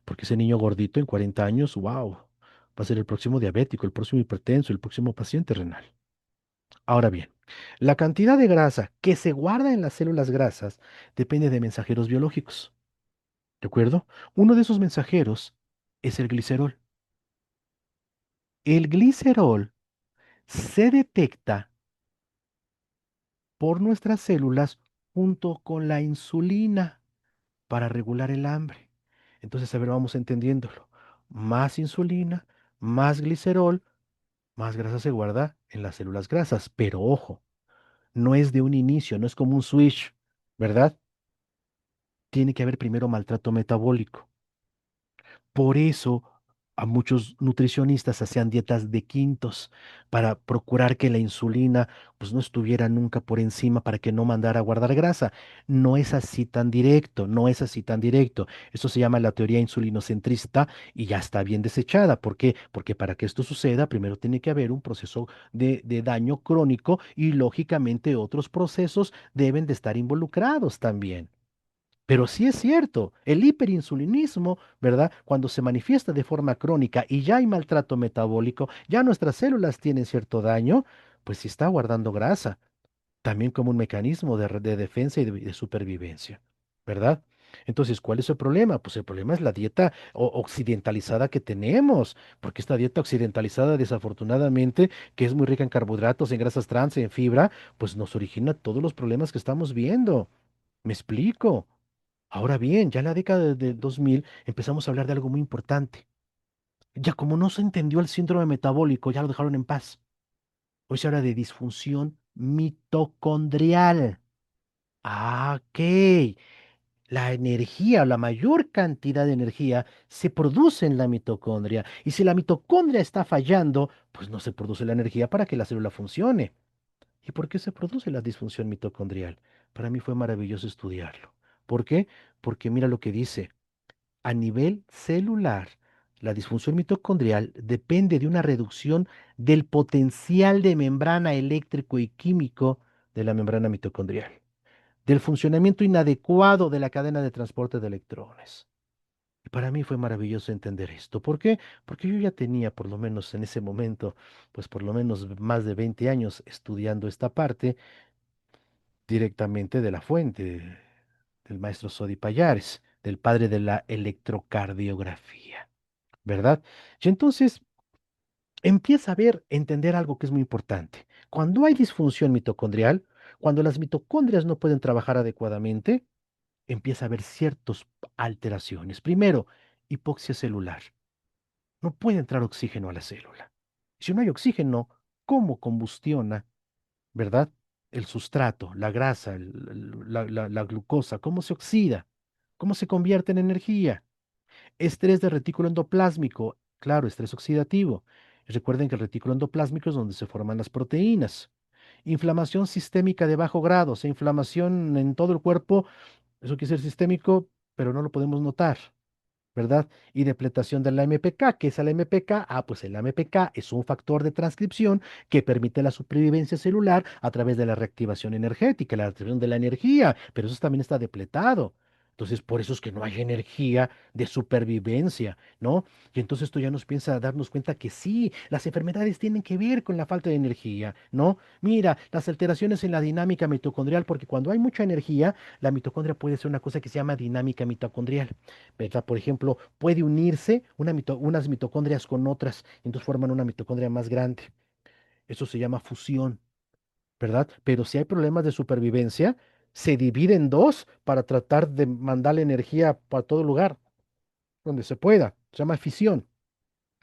Porque ese niño gordito en 40 años, wow, va a ser el próximo diabético, el próximo hipertenso, el próximo paciente renal. Ahora bien, la cantidad de grasa que se guarda en las células grasas depende de mensajeros biológicos. ¿De acuerdo? Uno de esos mensajeros es el glicerol. El glicerol se detecta por nuestras células junto con la insulina para regular el hambre. Entonces, a ver, vamos entendiéndolo. Más insulina, más glicerol, más grasa se guarda en las células grasas. Pero ojo, no es de un inicio, no es como un switch, ¿verdad? Tiene que haber primero maltrato metabólico. Por eso a muchos nutricionistas hacían dietas de quintos para procurar que la insulina pues no estuviera nunca por encima para que no mandara a guardar grasa. No es así tan directo, no es así tan directo. Eso se llama la teoría insulinocentrista y ya está bien desechada. ¿Por qué? Porque para que esto suceda, primero tiene que haber un proceso de daño crónico y lógicamente otros procesos deben de estar involucrados también. Pero sí es cierto, el hiperinsulinismo, ¿verdad? Cuando se manifiesta de forma crónica y ya hay maltrato metabólico, ya nuestras células tienen cierto daño, pues sí está guardando grasa, también como un mecanismo de defensa y de supervivencia, ¿verdad? Entonces, ¿cuál es el problema? Pues el problema es la dieta occidentalizada que tenemos, porque esta dieta occidentalizada, desafortunadamente, que es muy rica en carbohidratos, en grasas trans, en fibra, pues nos origina todos los problemas que estamos viendo. ¿Me explico? Ahora bien, ya en la década de 2000 empezamos a hablar de algo muy importante. Ya como no se entendió el síndrome metabólico, ya lo dejaron en paz. Hoy se habla de disfunción mitocondrial. Ah, ok. La energía, la mayor cantidad de energía se produce en la mitocondria. Y si la mitocondria está fallando, pues no se produce la energía para que la célula funcione. ¿Y por qué se produce la disfunción mitocondrial? Para mí fue maravilloso estudiarlo. ¿Por qué? Porque mira lo que dice. A nivel celular, la disfunción mitocondrial depende de una reducción del potencial de membrana eléctrico y químico de la membrana mitocondrial, del funcionamiento inadecuado de la cadena de transporte de electrones. Y para mí fue maravilloso entender esto. ¿Por qué? Porque yo ya tenía, por lo menos en ese momento, pues por lo menos más de 20 años estudiando esta parte directamente de la fuente, del maestro Sodi Pallares, del padre de la electrocardiografía. ¿Verdad? Y entonces empieza a ver, entender algo que es muy importante. Cuando hay disfunción mitocondrial, cuando las mitocondrias no pueden trabajar adecuadamente, empieza a haber ciertas alteraciones. Primero, hipoxia celular. No puede entrar oxígeno a la célula. Si no hay oxígeno, ¿cómo combustiona, verdad? El sustrato, la grasa, la glucosa, ¿cómo se oxida? ¿Cómo se convierte en energía? Estrés de retículo endoplásmico, claro, estrés oxidativo. Recuerden que el retículo endoplásmico es donde se forman las proteínas. Inflamación sistémica de bajo grado, o sea, inflamación en todo el cuerpo, eso quiere ser sistémico, pero no lo podemos notar. ¿Verdad? Y depletación de la MPK. ¿Qué es el MPK? Ah, pues el MPK es un factor de transcripción que permite la supervivencia celular a través de la reactivación energética, la reactivación de la energía, pero eso también está depletado. Entonces, por eso es que no hay energía de supervivencia, ¿no? Y entonces esto ya nos piensa a darnos cuenta que sí, las enfermedades tienen que ver con la falta de energía, ¿no? Mira, las alteraciones en la dinámica mitocondrial, porque cuando hay mucha energía, la mitocondria puede ser una cosa que se llama dinámica mitocondrial. ¿Verdad? Por ejemplo, puede unirse unas mitocondrias con otras, entonces forman una mitocondria más grande. Eso se llama fusión, ¿verdad? Pero si hay problemas de supervivencia, se divide en dos para tratar de mandarle energía para todo lugar, donde se pueda. Se llama fisión.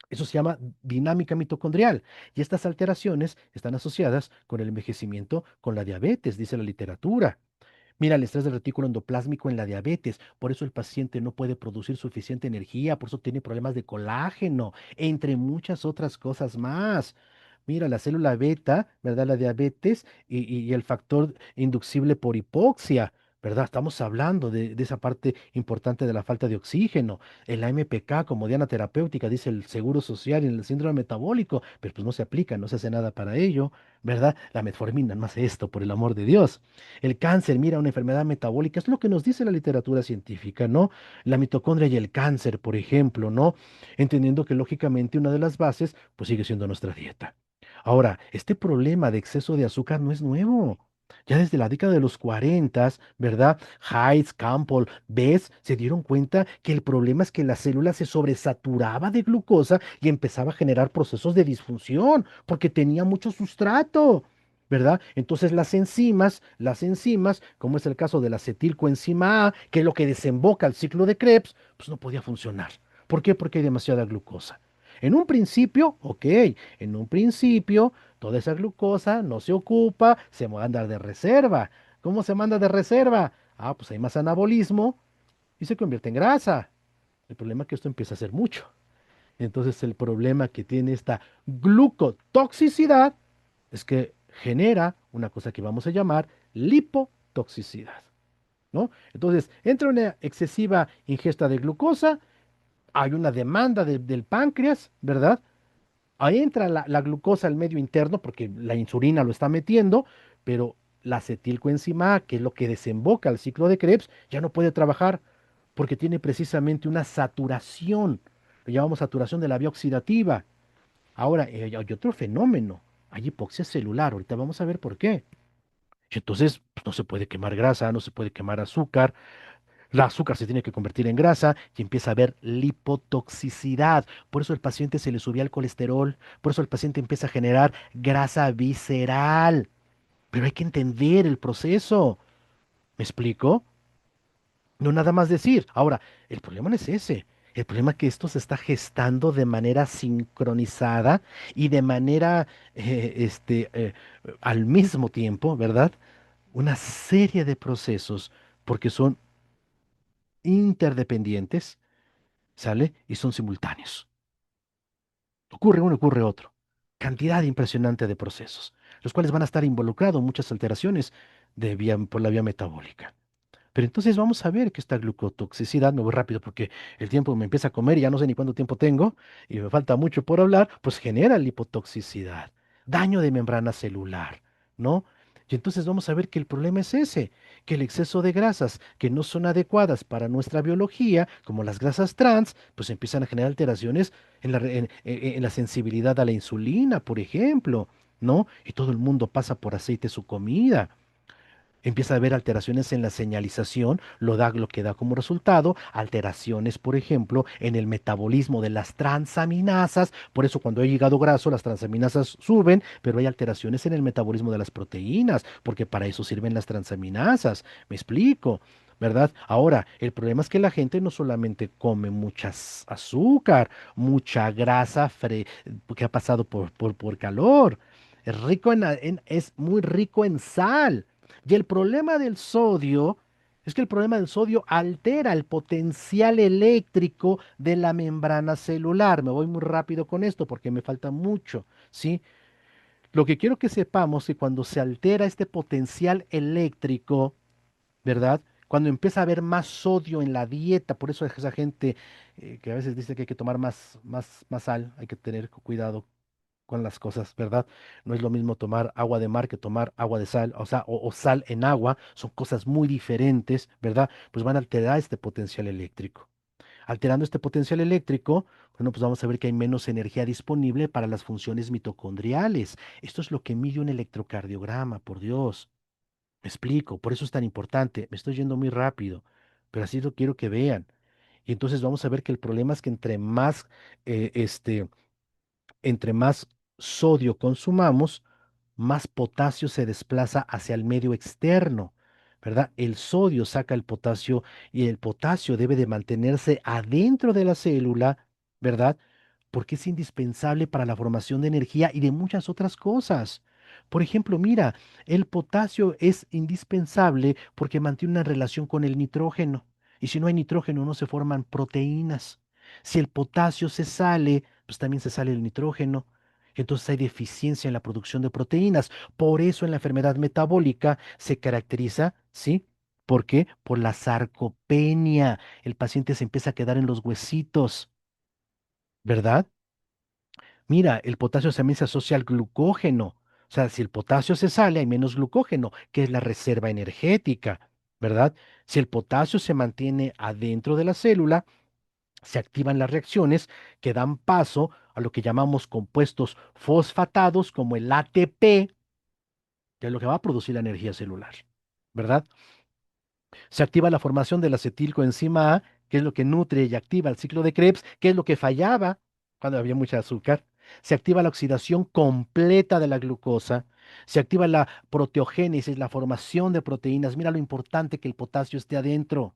Eso se llama dinámica mitocondrial. Y estas alteraciones están asociadas con el envejecimiento, con la diabetes, dice la literatura. Mira, el estrés del retículo endoplásmico en la diabetes, por eso el paciente no puede producir suficiente energía, por eso tiene problemas de colágeno, entre muchas otras cosas más. Mira, la célula beta, ¿verdad? La diabetes y el factor inducible por hipoxia, ¿verdad? Estamos hablando de esa parte importante de la falta de oxígeno. El AMPK como diana terapéutica, dice el Seguro Social y el síndrome metabólico, pero pues no se aplica, no se hace nada para ello, ¿verdad? La metformina no hace esto, por el amor de Dios. El cáncer, mira, una enfermedad metabólica, es lo que nos dice la literatura científica, ¿no? La mitocondria y el cáncer, por ejemplo, ¿no? Entendiendo que lógicamente una de las bases, pues sigue siendo nuestra dieta. Ahora, este problema de exceso de azúcar no es nuevo. Ya desde la década de los 40, ¿verdad? Heights, Campbell, Bess se dieron cuenta que el problema es que la célula se sobresaturaba de glucosa y empezaba a generar procesos de disfunción porque tenía mucho sustrato. ¿Verdad? Entonces las enzimas, como es el caso de la acetilcoenzima A, que es lo que desemboca el ciclo de Krebs, pues no podía funcionar. ¿Por qué? Porque hay demasiada glucosa. En un principio, ok, en un principio toda esa glucosa no se ocupa, se manda de reserva. ¿Cómo se manda de reserva? Ah, pues hay más anabolismo y se convierte en grasa. El problema es que esto empieza a ser mucho. Entonces el problema que tiene esta glucotoxicidad es que genera una cosa que vamos a llamar lipotoxicidad, ¿no? Entonces, entra una excesiva ingesta de glucosa, hay una demanda del páncreas, ¿verdad? Ahí entra la glucosa al medio interno porque la insulina lo está metiendo, pero la acetilcoenzima A, que es lo que desemboca al ciclo de Krebs, ya no puede trabajar porque tiene precisamente una saturación, lo llamamos saturación de la vía oxidativa. Ahora, hay otro fenómeno, hay hipoxia celular, ahorita vamos a ver por qué. Y entonces, pues, no se puede quemar grasa, no se puede quemar azúcar, el azúcar se tiene que convertir en grasa y empieza a haber lipotoxicidad. Por eso el paciente se le subía el colesterol, por eso el paciente empieza a generar grasa visceral. Pero hay que entender el proceso. ¿Me explico? No nada más decir. Ahora, el problema no es ese. El problema es que esto se está gestando de manera sincronizada y de manera, al mismo tiempo, ¿verdad? Una serie de procesos, porque son interdependientes, ¿sale? Y son simultáneos. Ocurre uno, ocurre otro. Cantidad impresionante de procesos, los cuales van a estar involucrados en muchas alteraciones por la vía metabólica. Pero entonces vamos a ver que esta glucotoxicidad, me voy rápido porque el tiempo me empieza a comer y ya no sé ni cuánto tiempo tengo y me falta mucho por hablar, pues genera lipotoxicidad, daño de membrana celular, ¿no? Y entonces vamos a ver que el problema es ese, que el exceso de grasas que no son adecuadas para nuestra biología, como las grasas trans, pues empiezan a generar alteraciones en la sensibilidad a la insulina, por ejemplo, ¿no? Y todo el mundo pasa por aceite su comida. Empieza a haber alteraciones en la señalización, lo que da como resultado alteraciones, por ejemplo, en el metabolismo de las transaminasas. Por eso cuando hay hígado graso, las transaminasas suben, pero hay alteraciones en el metabolismo de las proteínas, porque para eso sirven las transaminasas. ¿Me explico? ¿Verdad? Ahora, el problema es que la gente no solamente come muchas azúcar, mucha grasa que ha pasado por calor. Es muy rico en sal. Y el problema del sodio es que el problema del sodio altera el potencial eléctrico de la membrana celular. Me voy muy rápido con esto porque me falta mucho, ¿sí? Lo que quiero que sepamos es que cuando se altera este potencial eléctrico, ¿verdad? Cuando empieza a haber más sodio en la dieta, por eso esa gente que a veces dice que hay que tomar más sal, hay que tener cuidado con las cosas, ¿verdad? No es lo mismo tomar agua de mar que tomar agua de sal, o sea, o sal en agua, son cosas muy diferentes, ¿verdad? Pues van a alterar este potencial eléctrico. Alterando este potencial eléctrico, bueno, pues vamos a ver que hay menos energía disponible para las funciones mitocondriales. Esto es lo que mide un electrocardiograma, por Dios. Me explico, por eso es tan importante. Me estoy yendo muy rápido, pero así lo quiero que vean. Y entonces vamos a ver que el problema es que eh, este, entre más sodio consumamos, más potasio se desplaza hacia el medio externo, ¿verdad? El sodio saca el potasio y el potasio debe de mantenerse adentro de la célula, ¿verdad? Porque es indispensable para la formación de energía y de muchas otras cosas. Por ejemplo, mira, el potasio es indispensable porque mantiene una relación con el nitrógeno. Y si no hay nitrógeno, no se forman proteínas. Si el potasio se sale, pues también se sale el nitrógeno. Entonces hay deficiencia en la producción de proteínas. Por eso en la enfermedad metabólica se caracteriza, ¿sí? ¿Por qué? Por la sarcopenia. El paciente se empieza a quedar en los huesitos, ¿verdad? Mira, el potasio también se asocia al glucógeno. O sea, si el potasio se sale, hay menos glucógeno, que es la reserva energética, ¿verdad? Si el potasio se mantiene adentro de la célula, se activan las reacciones que dan paso a lo que llamamos compuestos fosfatados como el ATP, que es lo que va a producir la energía celular, ¿verdad? Se activa la formación del acetilcoenzima A, que es lo que nutre y activa el ciclo de Krebs, que es lo que fallaba cuando había mucha azúcar. Se activa la oxidación completa de la glucosa. Se activa la proteogénesis, la formación de proteínas. Mira lo importante que el potasio esté adentro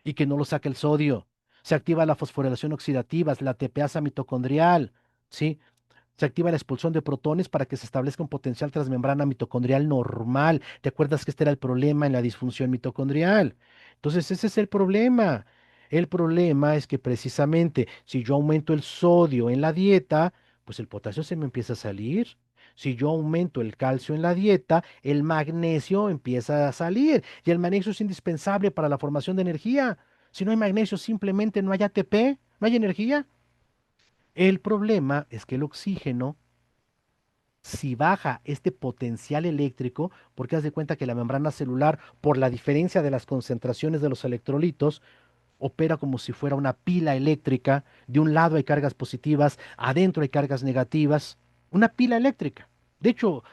y que no lo saque el sodio. Se activa la fosforilación oxidativa, la tepeasa mitocondrial, ¿sí? Se activa la expulsión de protones para que se establezca un potencial transmembrana mitocondrial normal. ¿Te acuerdas que este era el problema en la disfunción mitocondrial? Entonces, ese es el problema. El problema es que precisamente si yo aumento el sodio en la dieta, pues el potasio se me empieza a salir. Si yo aumento el calcio en la dieta, el magnesio empieza a salir. Y el magnesio es indispensable para la formación de energía. Si no hay magnesio, simplemente no hay ATP, no hay energía. El problema es que el oxígeno Si baja este potencial eléctrico, porque haz de cuenta que la membrana celular, por la diferencia de las concentraciones de los electrolitos, opera como si fuera una pila eléctrica. De un lado hay cargas positivas, adentro hay cargas negativas. Una pila eléctrica. De hecho,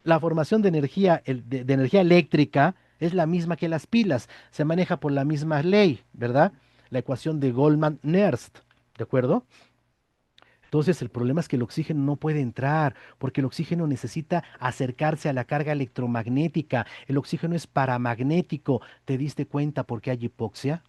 la formación de energía, de energía eléctrica es la misma que las pilas. Se maneja por la misma ley, ¿verdad? La ecuación de Goldman-Nernst, ¿de acuerdo? Entonces el problema es que el oxígeno no puede entrar porque el oxígeno necesita acercarse a la carga electromagnética. El oxígeno es paramagnético. ¿Te diste cuenta por qué hay hipoxia?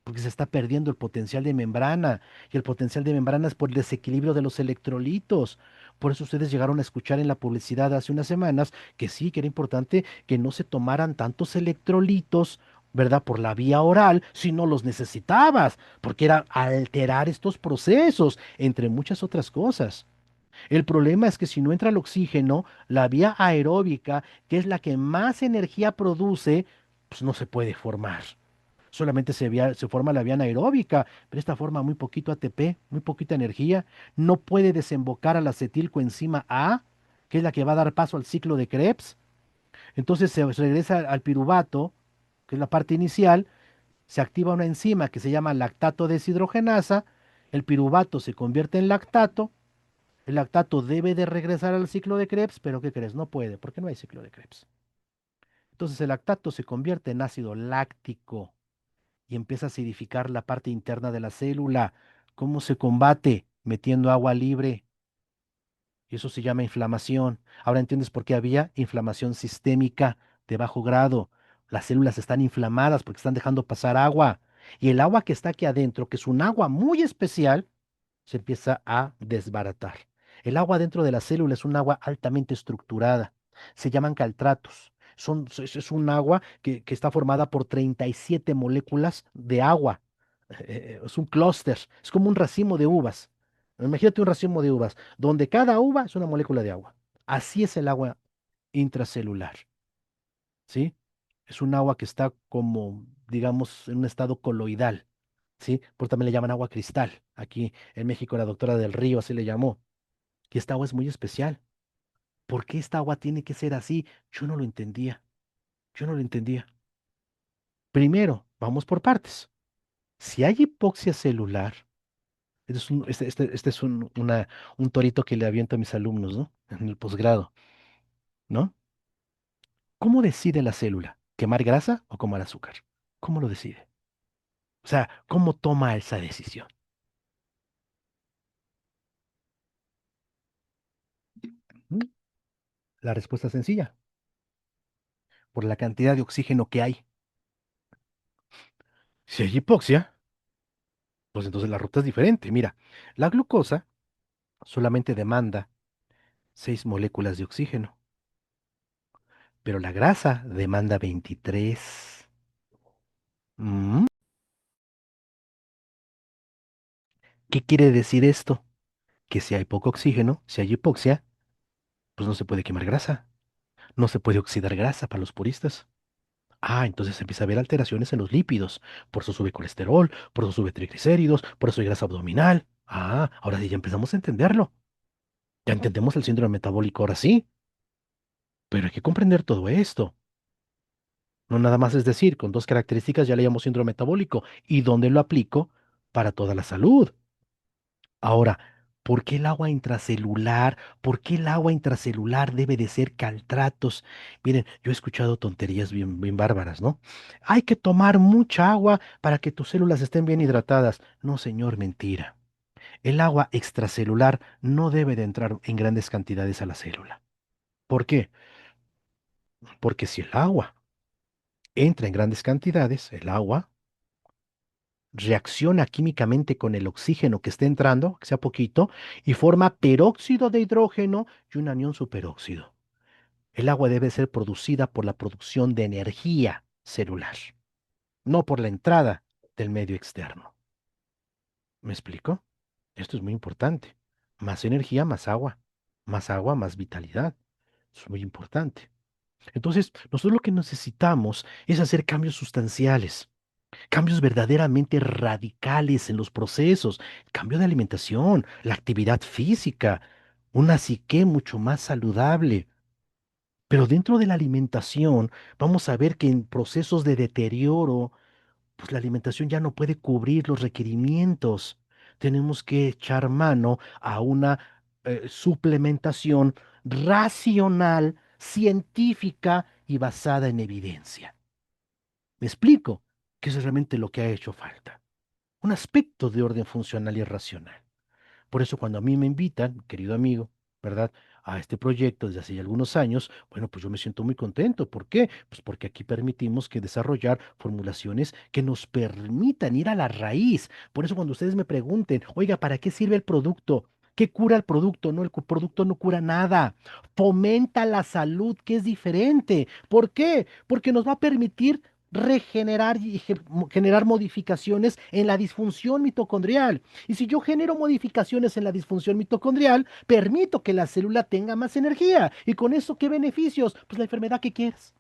Porque se está perdiendo el potencial de membrana. Y el potencial de membrana es por el desequilibrio de los electrolitos. Por eso ustedes llegaron a escuchar en la publicidad hace unas semanas que sí, que era importante que no se tomaran tantos electrolitos, ¿verdad? Por la vía oral, si no los necesitabas, porque era alterar estos procesos, entre muchas otras cosas. El problema es que si no entra el oxígeno, la vía aeróbica, que es la que más energía produce, pues no se puede formar. Solamente se forma la vía anaeróbica, pero esta forma muy poquito ATP, muy poquita energía. No puede desembocar a la acetilcoenzima A, que es la que va a dar paso al ciclo de Krebs. Entonces se regresa al piruvato, que es la parte inicial, se activa una enzima que se llama lactato deshidrogenasa, el piruvato se convierte en lactato, el lactato debe de regresar al ciclo de Krebs, pero ¿qué crees? No puede, porque no hay ciclo de Krebs. Entonces el lactato se convierte en ácido láctico y empieza a acidificar la parte interna de la célula. ¿Cómo se combate? Metiendo agua libre. Y eso se llama inflamación. Ahora entiendes por qué había inflamación sistémica de bajo grado. Las células están inflamadas porque están dejando pasar agua. Y el agua que está aquí adentro, que es un agua muy especial, se empieza a desbaratar. El agua dentro de la célula es un agua altamente estructurada. Se llaman caltratos. Es un agua que está formada por 37 moléculas de agua. Es un clúster, es como un racimo de uvas. Imagínate un racimo de uvas, donde cada uva es una molécula de agua. Así es el agua intracelular, ¿sí? Es un agua que está como, digamos, en un estado coloidal, ¿sí? Por también le llaman agua cristal. Aquí en México la doctora del Río así le llamó. Y esta agua es muy especial. ¿Por qué esta agua tiene que ser así? Yo no lo entendía. Yo no lo entendía. Primero, vamos por partes. Si hay hipoxia celular, este es un torito que le aviento a mis alumnos, ¿no? En el posgrado, ¿no? ¿Cómo decide la célula? ¿Quemar grasa o comer azúcar? ¿Cómo lo decide? O sea, ¿cómo toma esa decisión? ¿Mm? La respuesta es sencilla, por la cantidad de oxígeno que hay. Si hay hipoxia, pues entonces la ruta es diferente. Mira, la glucosa solamente demanda 6 moléculas de oxígeno, pero la grasa demanda 23. Mm, ¿Qué quiere decir esto? Que si hay poco oxígeno, si hay hipoxia, pues no se puede quemar grasa, no se puede oxidar grasa para los puristas. Ah, entonces empieza a haber alteraciones en los lípidos. Por eso sube colesterol, por eso sube triglicéridos, por eso hay grasa abdominal. Ah, ahora sí ya empezamos a entenderlo. Ya entendemos el síndrome metabólico, ahora sí. Pero hay que comprender todo esto. No nada más es decir, con dos características ya le llamo síndrome metabólico. ¿Y dónde lo aplico? Para toda la salud. Ahora, ¿por qué el agua intracelular? ¿Por qué el agua intracelular debe de ser caltratos? Miren, yo he escuchado tonterías bien, bien bárbaras, ¿no? Hay que tomar mucha agua para que tus células estén bien hidratadas. No, señor, mentira. El agua extracelular no debe de entrar en grandes cantidades a la célula. ¿Por qué? Porque si el agua entra en grandes cantidades, el agua reacciona químicamente con el oxígeno que esté entrando, que sea poquito, y forma peróxido de hidrógeno y un anión superóxido. El agua debe ser producida por la producción de energía celular, no por la entrada del medio externo. ¿Me explico? Esto es muy importante. Más energía, más agua. Más agua, más vitalidad. Eso es muy importante. Entonces, nosotros lo que necesitamos es hacer cambios sustanciales. Cambios verdaderamente radicales en los procesos, cambio de alimentación, la actividad física. una psique mucho más saludable. Pero dentro de la alimentación, vamos a ver que en procesos de deterioro, pues la alimentación ya no puede cubrir los requerimientos. Tenemos que echar mano a una suplementación racional, científica y basada en evidencia. ¿Me explico? Que eso es realmente lo que ha hecho falta. Un aspecto de orden funcional y racional. Por eso cuando a mí me invitan, querido amigo, ¿verdad? A este proyecto desde hace ya algunos años, bueno, pues yo me siento muy contento. ¿Por qué? Pues porque aquí permitimos que desarrollar formulaciones que nos permitan ir a la raíz. Por eso cuando ustedes me pregunten, oiga, ¿para qué sirve el producto? ¿Qué cura el producto? No, el producto no cura nada. Fomenta la salud, que es diferente. ¿Por qué? Porque nos va a permitir regenerar y generar modificaciones en la disfunción mitocondrial. Y si yo genero modificaciones en la disfunción mitocondrial, permito que la célula tenga más energía. ¿Y con eso qué beneficios? Pues la enfermedad que quieras.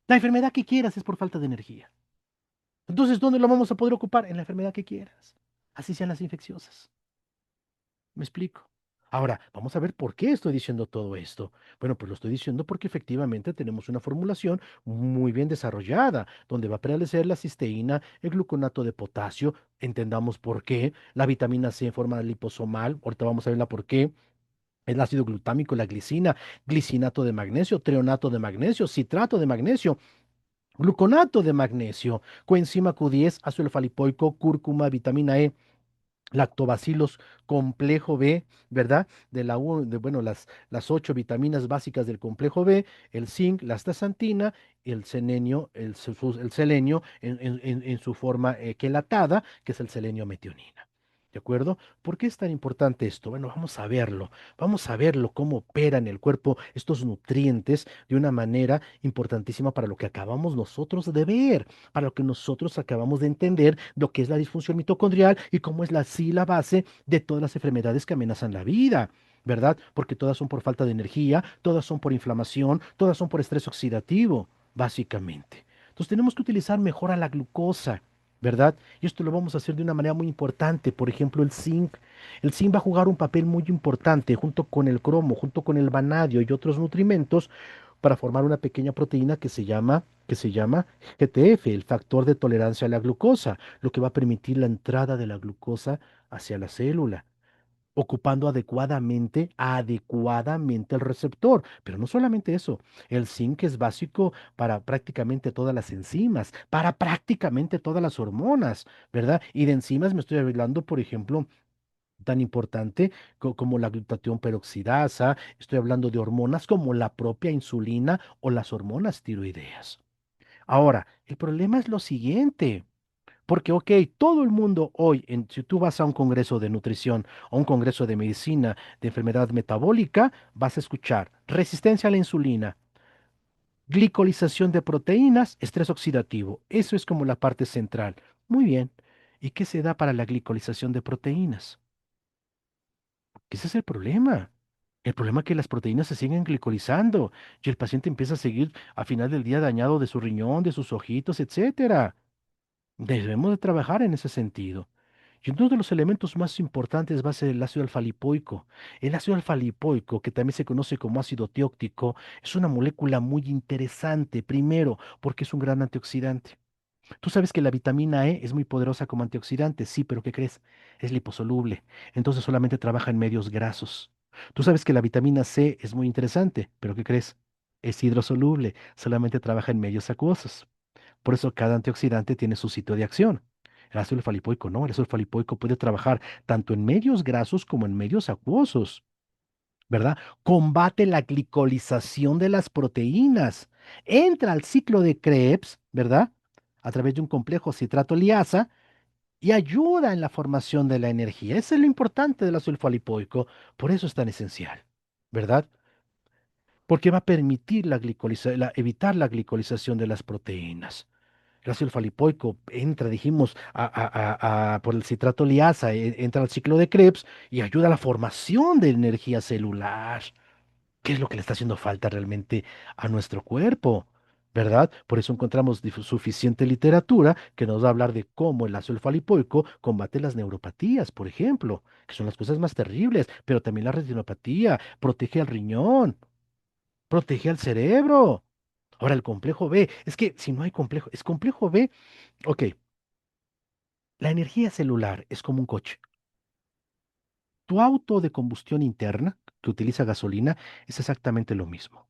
La enfermedad que quieras es por falta de energía. Entonces, ¿dónde lo vamos a poder ocupar? En la enfermedad que quieras. Así sean las infecciosas. ¿Me explico? Ahora, vamos a ver por qué estoy diciendo todo esto. Bueno, pues lo estoy diciendo porque efectivamente tenemos una formulación muy bien desarrollada, donde va a prevalecer la cisteína, el gluconato de potasio, entendamos por qué, la vitamina C en forma liposomal, ahorita vamos a verla por qué, el ácido glutámico, la glicina, glicinato de magnesio, treonato de magnesio, citrato de magnesio, gluconato de magnesio, coenzima Q10, ácido alfa-lipoico, cúrcuma, vitamina E, lactobacilos complejo B, ¿verdad? Bueno, las 8 vitaminas básicas del complejo B, el zinc, la astaxantina, el selenio, el selenio en su forma quelatada, que es el selenio metionina. ¿De acuerdo? ¿Por qué es tan importante esto? Bueno, vamos a verlo cómo operan en el cuerpo estos nutrientes de una manera importantísima para lo que acabamos nosotros de ver, para lo que nosotros acabamos de entender, lo que es la disfunción mitocondrial y cómo es sí la base de todas las enfermedades que amenazan la vida, ¿verdad? Porque todas son por falta de energía, todas son por inflamación, todas son por estrés oxidativo, básicamente. Entonces tenemos que utilizar mejor a la glucosa. ¿Verdad? Y esto lo vamos a hacer de una manera muy importante. Por ejemplo, el zinc. El zinc va a jugar un papel muy importante junto con el cromo, junto con el vanadio y otros nutrimentos para formar una pequeña proteína que se llama GTF, el factor de tolerancia a la glucosa, lo que va a permitir la entrada de la glucosa hacia la célula, ocupando adecuadamente el receptor. Pero no solamente eso, el zinc es básico para prácticamente todas las enzimas, para prácticamente todas las hormonas, ¿verdad? Y de enzimas me estoy hablando, por ejemplo, tan importante como la glutatión peroxidasa, estoy hablando de hormonas como la propia insulina o las hormonas tiroideas. Ahora, el problema es lo siguiente, porque, ok, todo el mundo hoy, si tú vas a un congreso de nutrición o un congreso de medicina de enfermedad metabólica, vas a escuchar resistencia a la insulina, glicolización de proteínas, estrés oxidativo. Eso es como la parte central. Muy bien. ¿Y qué se da para la glicolización de proteínas? Ese es el problema. El problema es que las proteínas se siguen glicolizando y el paciente empieza a seguir a final del día dañado de su riñón, de sus ojitos, etcétera. Debemos de trabajar en ese sentido. Y uno de los elementos más importantes va a ser el ácido alfa-lipoico. El ácido alfa-lipoico, que también se conoce como ácido tióctico, es una molécula muy interesante, primero, porque es un gran antioxidante. Tú sabes que la vitamina E es muy poderosa como antioxidante, sí, pero ¿qué crees? Es liposoluble, entonces solamente trabaja en medios grasos. Tú sabes que la vitamina C es muy interesante, pero ¿qué crees? Es hidrosoluble, solamente trabaja en medios acuosos. Por eso cada antioxidante tiene su sitio de acción. El ácido alfa-lipoico no, el ácido alfa-lipoico puede trabajar tanto en medios grasos como en medios acuosos, ¿verdad? Combate la glicolización de las proteínas. Entra al ciclo de Krebs, ¿verdad? A través de un complejo citrato liasa y ayuda en la formación de la energía. Eso es lo importante del ácido alfa-lipoico. Por eso es tan esencial, ¿verdad? Porque va a permitir evitar la glicolización de las proteínas. El ácido alfa-lipoico entra, dijimos, por el citrato liasa, entra al ciclo de Krebs y ayuda a la formación de energía celular. ¿Qué es lo que le está haciendo falta realmente a nuestro cuerpo? ¿verdad? Por eso encontramos suficiente literatura que nos va a hablar de cómo el ácido folipoico combate las neuropatías, por ejemplo, que son las cosas más terribles, pero también la retinopatía, protege al riñón, protege al cerebro. Ahora, el complejo B, es que si no hay complejo, es complejo B, ok, la energía celular es como un coche. Tu auto de combustión interna, que utiliza gasolina, es exactamente lo mismo.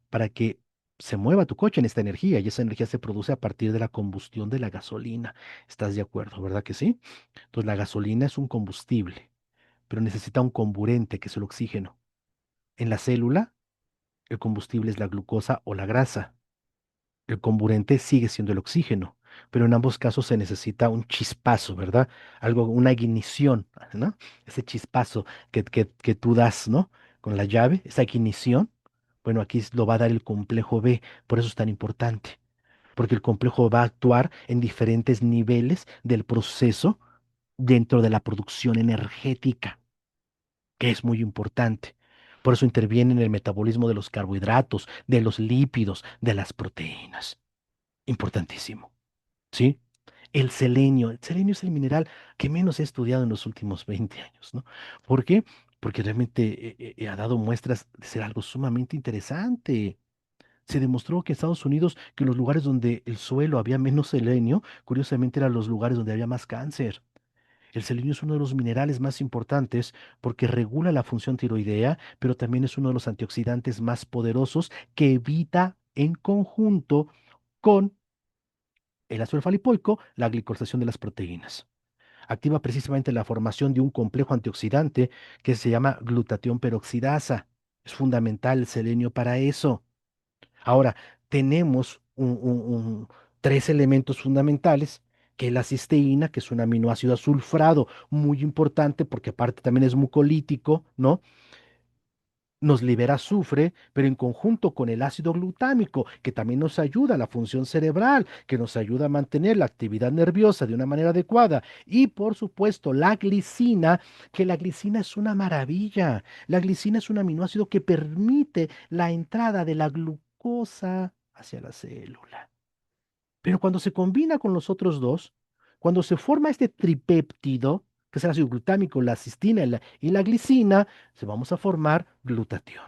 Para que se mueva tu coche en esta energía, y esa energía se produce a partir de la combustión de la gasolina. ¿Estás de acuerdo, verdad que sí? Entonces, la gasolina es un combustible, pero necesita un comburente, que es el oxígeno. En la célula, el combustible es la glucosa o la grasa. El comburente sigue siendo el oxígeno, pero en ambos casos se necesita un chispazo, ¿verdad? Algo, una ignición, ¿no? Ese chispazo que tú das, ¿no? Con la llave, esa ignición, bueno, aquí lo va a dar el complejo B, por eso es tan importante, porque el complejo va a actuar en diferentes niveles del proceso dentro de la producción energética, que es muy importante. Por eso interviene en el metabolismo de los carbohidratos, de los lípidos, de las proteínas. Importantísimo, ¿sí? El selenio es el mineral que menos he estudiado en los últimos 20 años, ¿no? ¿Por qué? Porque realmente ha dado muestras de ser algo sumamente interesante. Se demostró que en Estados Unidos, que en los lugares donde el suelo había menos selenio, curiosamente eran los lugares donde había más cáncer. El selenio es uno de los minerales más importantes porque regula la función tiroidea, pero también es uno de los antioxidantes más poderosos que evita en conjunto con el ácido alfa-lipoico, la glicosilación de las proteínas. Activa precisamente la formación de un complejo antioxidante que se llama glutatión peroxidasa. Es fundamental el selenio para eso. Ahora, tenemos tres elementos fundamentales, que es la cisteína, que es un aminoácido sulfurado, muy importante porque aparte también es mucolítico, ¿no? Nos libera azufre, pero en conjunto con el ácido glutámico, que también nos ayuda a la función cerebral, que nos ayuda a mantener la actividad nerviosa de una manera adecuada. Y por supuesto, la glicina, que la glicina es una maravilla. La glicina es un aminoácido que permite la entrada de la glucosa hacia la célula. Pero cuando se combina con los otros dos, cuando se forma este tripéptido, que es el ácido glutámico, la cistina y la glicina, se vamos a formar glutatión,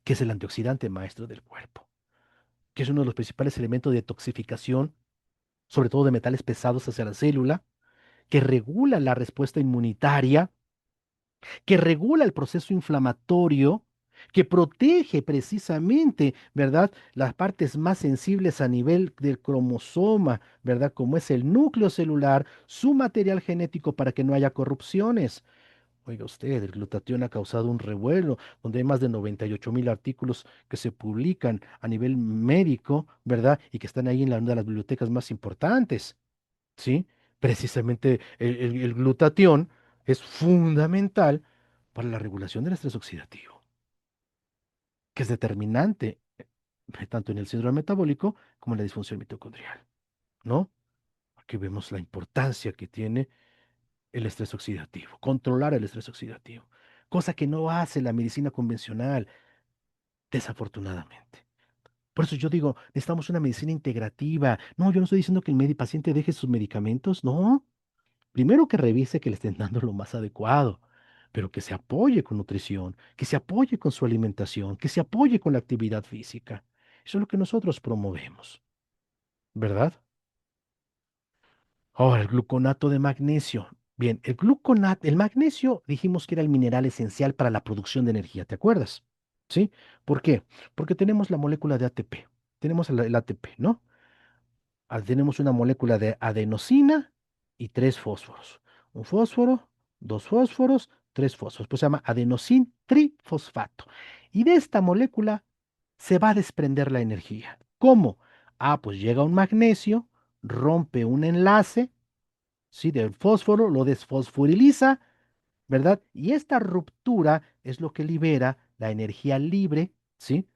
que es el antioxidante maestro del cuerpo, que es uno de los principales elementos de detoxificación, sobre todo de metales pesados hacia la célula, que regula la respuesta inmunitaria, que regula el proceso inflamatorio, que protege precisamente, ¿verdad? Las partes más sensibles a nivel del cromosoma, ¿verdad? Como es el núcleo celular, su material genético para que no haya corrupciones. Oiga usted, el glutatión ha causado un revuelo, donde hay más de 98.000 artículos que se publican a nivel médico, ¿verdad? Y que están ahí en una de las bibliotecas más importantes. ¿Sí? Precisamente el glutatión es fundamental para la regulación del estrés oxidativo, que es determinante tanto en el síndrome metabólico como en la disfunción mitocondrial, ¿no? Aquí vemos la importancia que tiene el estrés oxidativo, controlar el estrés oxidativo, cosa que no hace la medicina convencional, desafortunadamente. Por eso yo digo, necesitamos una medicina integrativa. No, yo no estoy diciendo que el paciente deje sus medicamentos, no. Primero que revise que le estén dando lo más adecuado, pero que se apoye con nutrición, que se apoye con su alimentación, que se apoye con la actividad física. Eso es lo que nosotros promovemos, ¿verdad? Ahora, el gluconato de magnesio. Bien, el gluconato, el magnesio dijimos que era el mineral esencial para la producción de energía, ¿te acuerdas? ¿Sí? ¿Por qué? Porque tenemos la molécula de ATP, tenemos el ATP, ¿no? Tenemos una molécula de adenosina y tres fósforos. Un fósforo, dos fósforos, tres fósforos. Pues se llama adenosin trifosfato. Y de esta molécula se va a desprender la energía. ¿Cómo? Ah, pues llega un magnesio, rompe un enlace, ¿sí? Del fósforo, lo desfosforiliza, ¿verdad? Y esta ruptura es lo que libera la energía libre, ¿sí?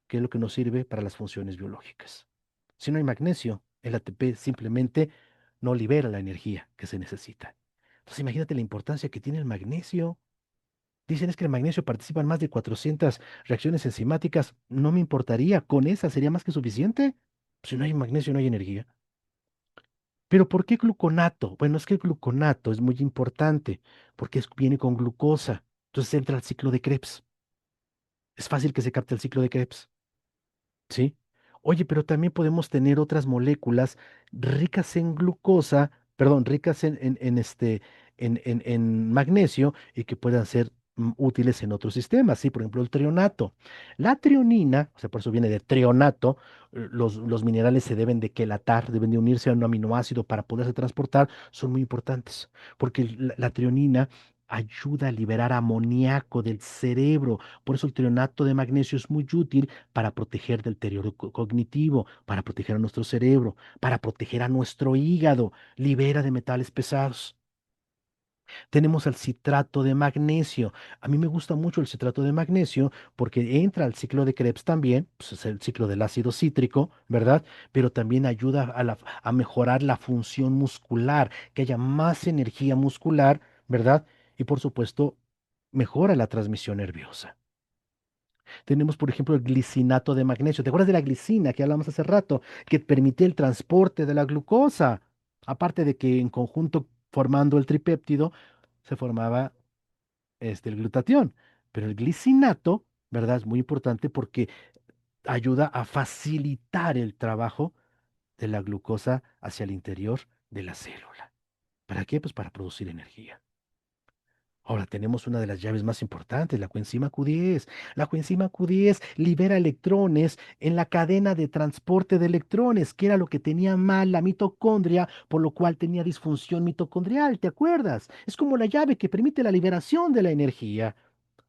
Que es lo que nos sirve para las funciones biológicas. Si no hay magnesio, el ATP simplemente no libera la energía que se necesita. Entonces imagínate la importancia que tiene el magnesio. Dicen es que el magnesio participa en más de 400 reacciones enzimáticas. No me importaría, con esa sería más que suficiente. Si no hay magnesio, no hay energía. Pero ¿por qué gluconato? Bueno, es que el gluconato es muy importante porque viene con glucosa. Entonces entra al ciclo de Krebs. Es fácil que se capte el ciclo de Krebs. ¿Sí? Oye, pero también podemos tener otras moléculas ricas en glucosa, perdón, ricas en magnesio y que puedan ser útiles en otros sistemas, ¿sí? Por ejemplo, el trionato. La trionina, o sea, por eso viene de trionato, los minerales se deben de quelatar, deben de unirse a un aminoácido para poderse transportar, son muy importantes, porque la trionina ayuda a liberar amoníaco del cerebro. Por eso el trionato de magnesio es muy útil para proteger del deterioro cognitivo, para proteger a nuestro cerebro, para proteger a nuestro hígado, libera de metales pesados. Tenemos el citrato de magnesio. A mí me gusta mucho el citrato de magnesio porque entra al ciclo de Krebs también, pues es el ciclo del ácido cítrico, ¿verdad? Pero también ayuda a mejorar la función muscular, que haya más energía muscular, ¿verdad? Y por supuesto, mejora la transmisión nerviosa. Tenemos, por ejemplo, el glicinato de magnesio. ¿Te acuerdas de la glicina que hablamos hace rato, que permitía el transporte de la glucosa? Aparte de que en conjunto, formando el tripéptido, se formaba el glutatión. Pero el glicinato, ¿verdad? Es muy importante porque ayuda a facilitar el trabajo de la glucosa hacia el interior de la célula. ¿Para qué? Pues para producir energía. Ahora tenemos una de las llaves más importantes, la coenzima Q10. La coenzima Q10 libera electrones en la cadena de transporte de electrones, que era lo que tenía mal la mitocondria, por lo cual tenía disfunción mitocondrial, ¿te acuerdas? Es como la llave que permite la liberación de la energía.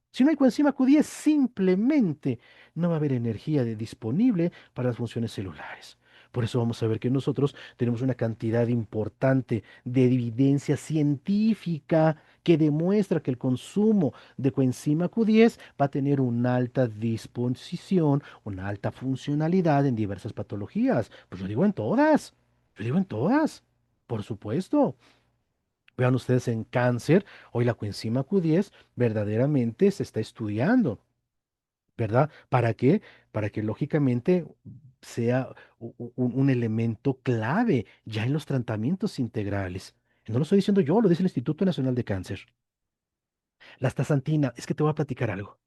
Si no hay coenzima Q10, simplemente no va a haber energía disponible para las funciones celulares. Por eso vamos a ver que nosotros tenemos una cantidad importante de evidencia científica que demuestra que el consumo de coenzima Q10 va a tener una alta disposición, una alta funcionalidad en diversas patologías. Pues yo digo en todas, yo digo en todas, por supuesto. Vean ustedes en cáncer, hoy la coenzima Q10 verdaderamente se está estudiando, ¿verdad? ¿Para qué? Para que lógicamente sea un elemento clave ya en los tratamientos integrales. No lo estoy diciendo yo, lo dice el Instituto Nacional de Cáncer. La astaxantina, es que te voy a platicar algo.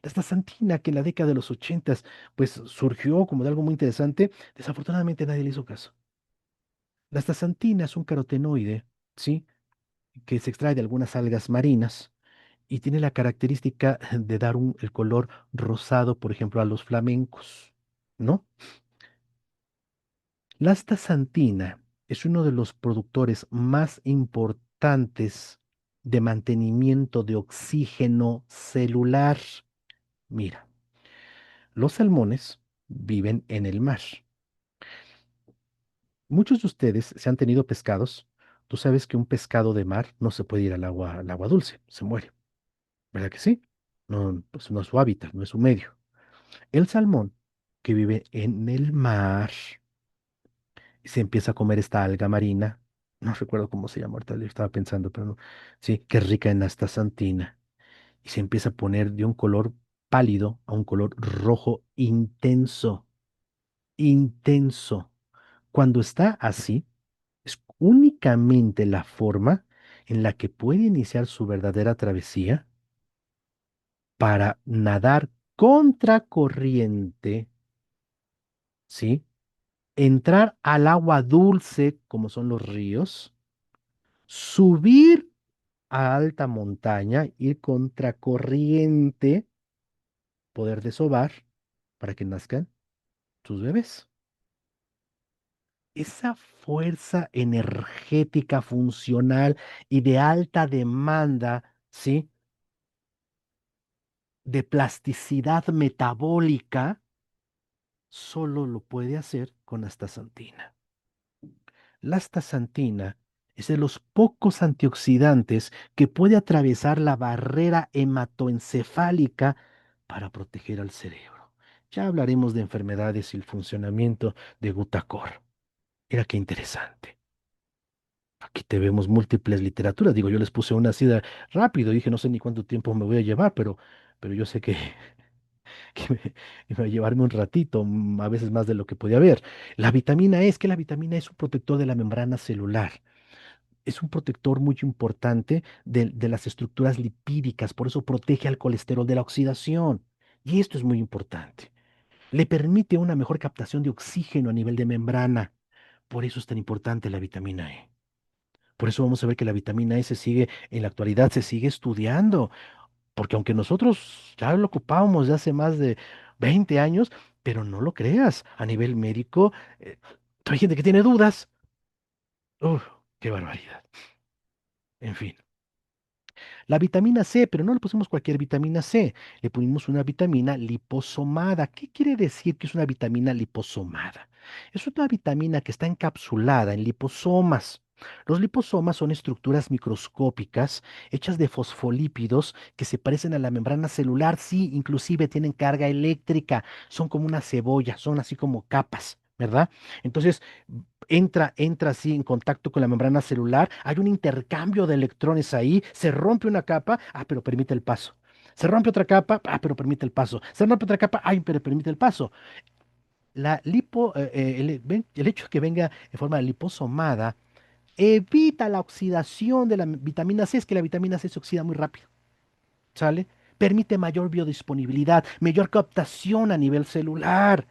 La astaxantina, que en la década de los ochentas, pues surgió como de algo muy interesante, desafortunadamente nadie le hizo caso. La astaxantina es un carotenoide, ¿sí? Que se extrae de algunas algas marinas y tiene la característica de dar el color rosado, por ejemplo, a los flamencos, ¿no? La astaxantina es uno de los productores más importantes de mantenimiento de oxígeno celular. Mira, los salmones viven en el mar. Muchos de ustedes se han tenido pescados. Tú sabes que un pescado de mar no se puede ir al agua dulce, se muere. ¿Verdad que sí? No, pues no es su hábitat, no es su medio. El salmón que vive en el mar se empieza a comer esta alga marina. No recuerdo cómo se llama, ahorita le estaba pensando, pero no. Sí, que es rica en astaxantina. Y se empieza a poner de un color pálido a un color rojo intenso, intenso. Cuando está así, es únicamente la forma en la que puede iniciar su verdadera travesía para nadar contracorriente, ¿sí? Entrar al agua dulce, como son los ríos, subir a alta montaña, ir contracorriente, poder desovar para que nazcan tus bebés. Esa fuerza energética, funcional y de alta demanda, ¿sí? De plasticidad metabólica, solo lo puede hacer con astaxantina. La astaxantina es de los pocos antioxidantes que puede atravesar la barrera hematoencefálica para proteger al cerebro. Ya hablaremos de enfermedades y el funcionamiento de Gutacor. Mira qué interesante. Aquí te vemos múltiples literaturas. Digo, yo les puse una así de rápido. Dije, no sé ni cuánto tiempo me voy a llevar, pero yo sé que, que me va a llevarme un ratito, a veces más de lo que podía haber. La vitamina E es que la vitamina E es un protector de la membrana celular. Es un protector muy importante de las estructuras lipídicas, por eso protege al colesterol de la oxidación. Y esto es muy importante. Le permite una mejor captación de oxígeno a nivel de membrana. Por eso es tan importante la vitamina E. Por eso vamos a ver que la vitamina E se sigue, en la actualidad se sigue estudiando, porque aunque nosotros ya lo ocupábamos de hace más de 20 años, pero no lo creas, a nivel médico, hay gente que tiene dudas. Uf, qué barbaridad. En fin. La vitamina C, pero no le pusimos cualquier vitamina C, le pusimos una vitamina liposomada. ¿Qué quiere decir que es una vitamina liposomada? Es una vitamina que está encapsulada en liposomas. Los liposomas son estructuras microscópicas hechas de fosfolípidos que se parecen a la membrana celular, sí, inclusive tienen carga eléctrica, son como una cebolla, son así como capas, ¿verdad? Entonces, entra así en contacto con la membrana celular, hay un intercambio de electrones ahí, se rompe una capa, pero permite el paso. Se rompe otra capa, pero permite el paso. Se rompe otra capa, pero permite el paso. El hecho de que venga en forma de liposomada evita la oxidación de la vitamina C, es que la vitamina C se oxida muy rápido, ¿sale? Permite mayor biodisponibilidad, mayor captación a nivel celular.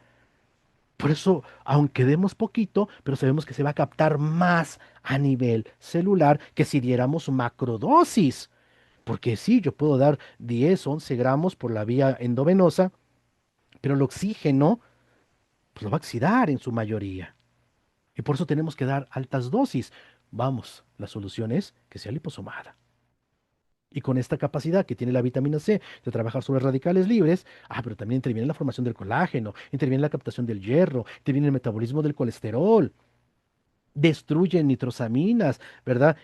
Por eso, aunque demos poquito, pero sabemos que se va a captar más a nivel celular que si diéramos macrodosis. Porque sí, yo puedo dar 10, 11 gramos por la vía endovenosa, pero el oxígeno pues, lo va a oxidar en su mayoría. Y por eso tenemos que dar altas dosis. Vamos, la solución es que sea liposomada. Y con esta capacidad que tiene la vitamina C de trabajar sobre radicales libres, pero también interviene en la formación del colágeno, interviene en la captación del hierro, interviene en el metabolismo del colesterol, destruye nitrosaminas, ¿verdad?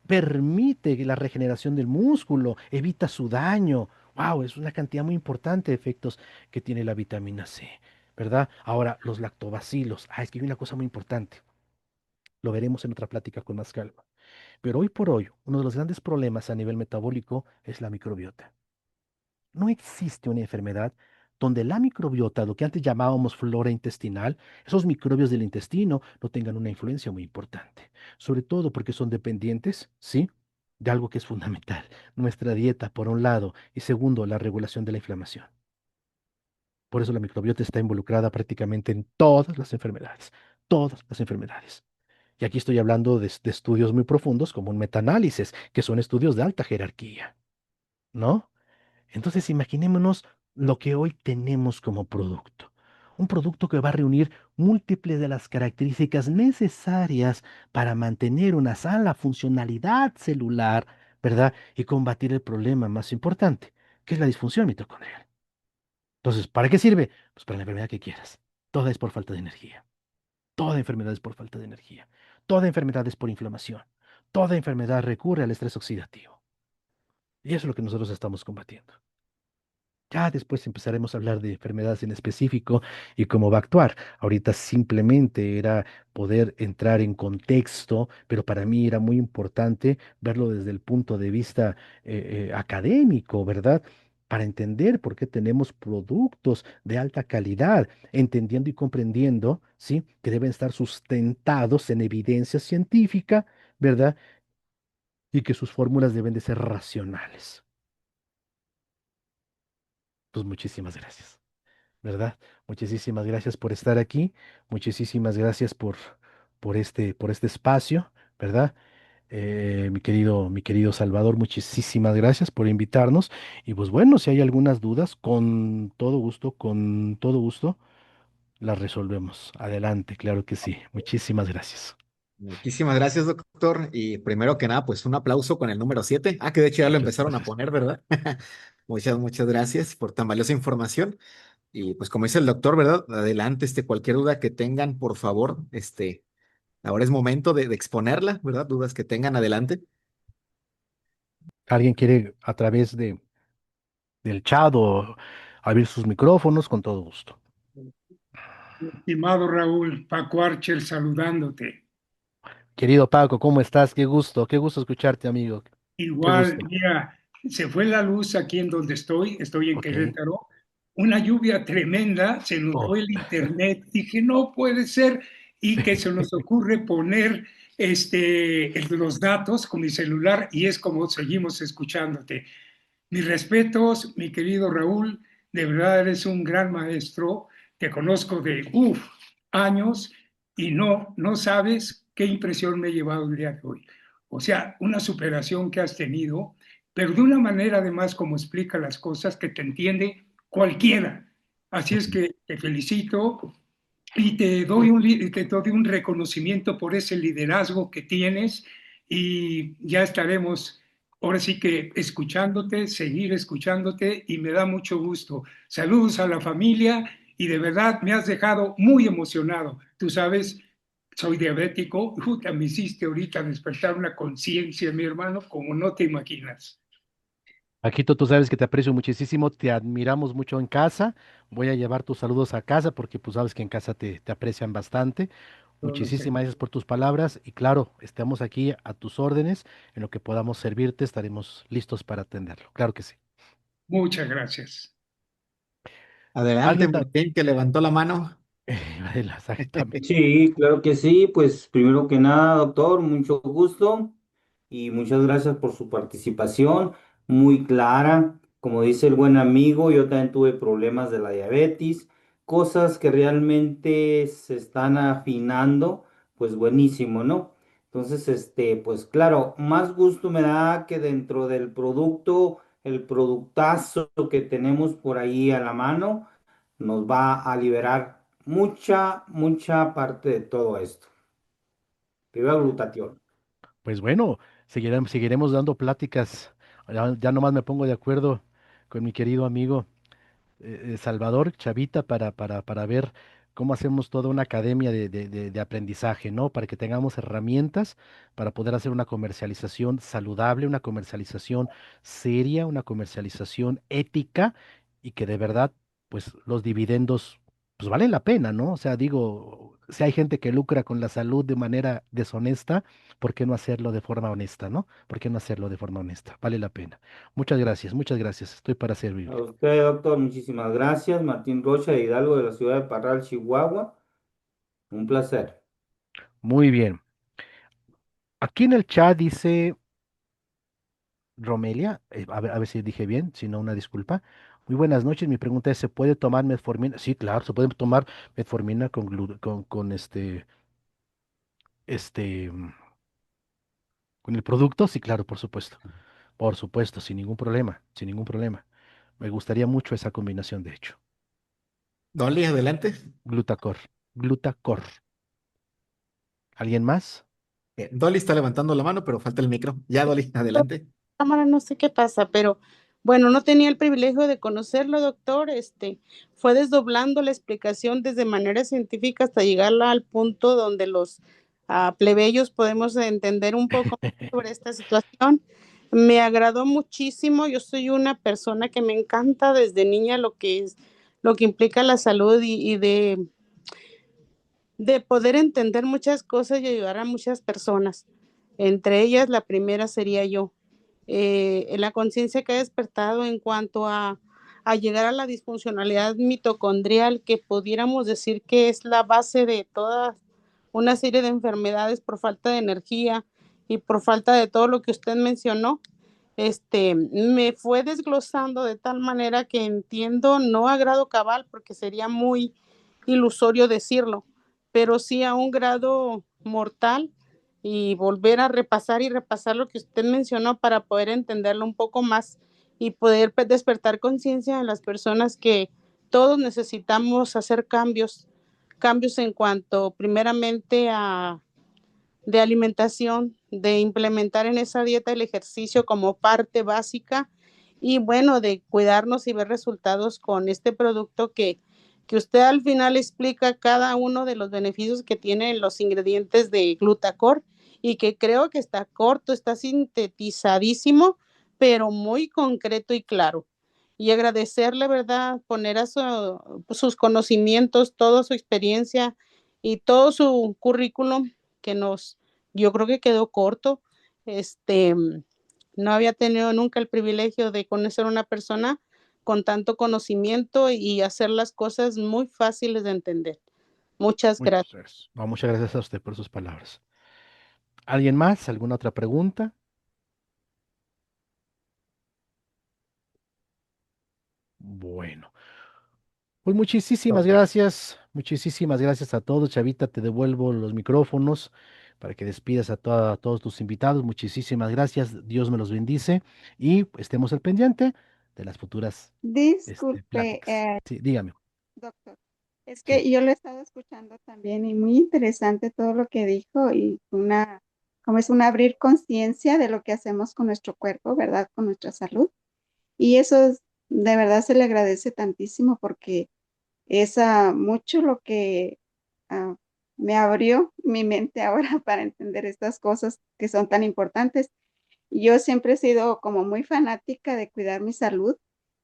Permite la regeneración del músculo, evita su daño. Wow, es una cantidad muy importante de efectos que tiene la vitamina C, ¿verdad? Ahora, los lactobacilos. Es que hay una cosa muy importante. Lo veremos en otra plática con más calma. Pero hoy por hoy, uno de los grandes problemas a nivel metabólico es la microbiota. No existe una enfermedad donde la microbiota, lo que antes llamábamos flora intestinal, esos microbios del intestino no tengan una influencia muy importante. Sobre todo porque son dependientes, ¿sí? De algo que es fundamental, nuestra dieta, por un lado, y segundo, la regulación de la inflamación. Por eso la microbiota está involucrada prácticamente en todas las enfermedades, todas las enfermedades. Y aquí estoy hablando de estudios muy profundos como un metaanálisis, que son estudios de alta jerarquía, ¿no? Entonces, imaginémonos lo que hoy tenemos como producto. Un producto que va a reunir múltiples de las características necesarias para mantener una sana funcionalidad celular, ¿verdad? Y combatir el problema más importante, que es la disfunción mitocondrial. Entonces, ¿para qué sirve? Pues para la enfermedad que quieras. Toda es por falta de energía. Toda enfermedad es por falta de energía. Toda enfermedad es por inflamación. Toda enfermedad recurre al estrés oxidativo. Y eso es lo que nosotros estamos combatiendo. Ya después empezaremos a hablar de enfermedades en específico y cómo va a actuar. Ahorita simplemente era poder entrar en contexto, pero para mí era muy importante verlo desde el punto de vista académico, ¿verdad? Para entender por qué tenemos productos de alta calidad, entendiendo y comprendiendo, ¿sí? Que deben estar sustentados en evidencia científica, ¿verdad? Y que sus fórmulas deben de ser racionales. Pues muchísimas gracias. ¿Verdad? Muchísimas gracias por estar aquí, muchísimas gracias por este espacio, ¿verdad? Mi querido Salvador, muchísimas gracias por invitarnos. Y pues bueno, si hay algunas dudas, con todo gusto, las resolvemos. Adelante, claro que sí. Muchísimas gracias. Muchísimas gracias, doctor. Y primero que nada, pues un aplauso con el número 7. Que de hecho ya lo Muchas empezaron a gracias. poner, ¿verdad? Muchas gracias por tan valiosa información. Y pues como dice el doctor, ¿verdad? Adelante, cualquier duda que tengan, por favor, ahora es momento de exponerla, ¿verdad? Dudas que tengan, adelante. ¿Alguien quiere a través del chat o abrir sus micrófonos? Con todo gusto. Estimado Raúl, Paco Archer saludándote. Querido Paco, ¿cómo estás? Qué gusto escucharte, amigo. Qué Igual, gusto. mira, se fue la luz aquí en donde estoy en Ok. Querétaro, una lluvia tremenda, se nos Oh, fue el internet, dije, no puede ser, y que se nos ocurre poner los datos con mi celular y es como seguimos escuchándote. Mis respetos, mi querido Raúl, de verdad eres un gran maestro, te conozco de años y no sabes qué impresión me he llevado el día de hoy. O sea, una superación que has tenido, pero de una manera además como explica las cosas que te entiende cualquiera. Así es ujú. que te felicito y te doy un reconocimiento por ese liderazgo que tienes y ya estaremos ahora sí que escuchándote, seguir escuchándote y me da mucho gusto. Saludos a la familia y de verdad me has dejado muy emocionado. Tú sabes, soy diabético, me hiciste ahorita despertar una conciencia, mi hermano, como no te imaginas. Paquito, tú sabes que te aprecio muchísimo, te admiramos mucho en casa. Voy a llevar tus saludos a casa porque pues sabes que en casa te aprecian bastante. Yo lo sé. Muchísimas gracias por tus palabras y claro, estamos aquí a tus órdenes. En lo que podamos servirte, estaremos listos para atenderlo. Claro que sí. Muchas gracias. Adelante, Alguien ta- Martín, que levantó la mano. Exactamente. Sí, claro que sí. Pues primero que nada, doctor, mucho gusto y muchas gracias por su participación, muy clara. Como dice el buen amigo, yo también tuve problemas de la diabetes, cosas que realmente se están afinando, pues buenísimo, ¿no? Entonces, pues claro, más gusto me da que dentro del producto, el productazo que tenemos por ahí a la mano nos va a liberar mucha parte de todo esto. Viva glutatión. Pues bueno, seguiremos dando pláticas. Ya nomás me pongo de acuerdo con mi querido amigo. Salvador Chavita para ver cómo hacemos toda una academia de aprendizaje, ¿no? Para que tengamos herramientas para poder hacer una comercialización saludable, una comercialización seria, una comercialización ética y que de verdad, pues los dividendos, pues valen la pena, ¿no? O sea, digo, si hay gente que lucra con la salud de manera deshonesta, ¿por qué no hacerlo de forma honesta, ¿no? ¿Por qué no hacerlo de forma honesta? Vale la pena. Muchas gracias. Estoy para A servirle. usted, doctor, muchísimas gracias. Martín Rocha de Hidalgo de la ciudad de Parral, Chihuahua. Un placer. Muy bien. Aquí en el chat dice Romelia, a ver si dije bien, si no, una disculpa. Muy buenas noches. Mi pregunta es, ¿se puede tomar metformina? Sí, claro, se puede tomar metformina con este, con el producto. Sí, claro, por supuesto. Por supuesto, sin ningún problema, sin ningún problema. Me gustaría mucho esa combinación, de hecho. Dolly, adelante. Glutacor, glutacor. ¿Alguien más? Dolly está levantando la mano, pero falta el micro. Ya, Dolly, adelante. Cámara, no sé qué pasa, pero bueno, no tenía el privilegio de conocerlo, doctor. Fue desdoblando la explicación desde manera científica hasta llegar al punto donde los plebeyos podemos entender un poco sobre esta situación. Me agradó muchísimo. Yo soy una persona que me encanta desde niña lo que implica la salud y de poder entender muchas cosas y ayudar a muchas personas. Entre ellas, la primera sería yo. La conciencia que ha despertado en cuanto a llegar a la disfuncionalidad mitocondrial, que pudiéramos decir que es la base de toda una serie de enfermedades por falta de energía y por falta de todo lo que usted mencionó. Me fue desglosando de tal manera que entiendo, no a grado cabal, porque sería muy ilusorio decirlo, pero sí a un grado mortal y volver a repasar y repasar lo que usted mencionó para poder entenderlo un poco más y poder despertar conciencia en las personas que todos necesitamos hacer cambios, cambios en cuanto primeramente a de alimentación, de implementar en esa dieta el ejercicio como parte básica y bueno, de cuidarnos y ver resultados con este producto que usted al final explica cada uno de los beneficios que tienen los ingredientes de Glutacor y que creo que está corto, está sintetizadísimo, pero muy concreto y claro. Y agradecerle, ¿verdad? Poner sus conocimientos, toda su experiencia y todo su currículum que nos yo creo que quedó corto. No había tenido nunca el privilegio de conocer a una persona con tanto conocimiento y hacer las cosas muy fáciles de entender. Muchas Muchas gracias. gracias. No, muchas gracias a usted por sus palabras. ¿Alguien más? ¿Alguna otra pregunta? Bueno, pues Ok. muchísimas gracias a todos. Chavita, te devuelvo los micrófonos para que despidas a todos tus invitados. Muchísimas gracias. Dios me los bendice y pues, estemos al pendiente de las futuras Disculpe, pláticas. Sí, dígame. doctor. Es Sí. que yo lo he estado escuchando también y muy interesante todo lo que dijo y como es un abrir conciencia de lo que hacemos con nuestro cuerpo, ¿verdad? Con nuestra salud. Y de verdad se le agradece tantísimo porque es mucho lo que ah, me abrió mi mente ahora para entender estas cosas que son tan importantes. Yo siempre he sido como muy fanática de cuidar mi salud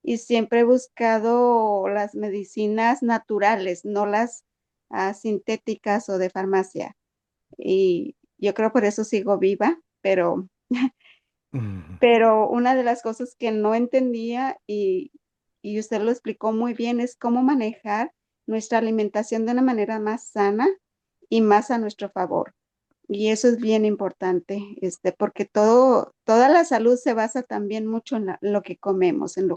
y siempre he buscado las medicinas naturales, no las sintéticas o de farmacia. Y yo creo por eso sigo viva, Mm, pero una de las cosas que no entendía y usted lo explicó muy bien es cómo manejar nuestra alimentación de una manera más sana y más a nuestro favor. Y eso es bien importante, porque toda la salud se basa también mucho en lo que comemos, en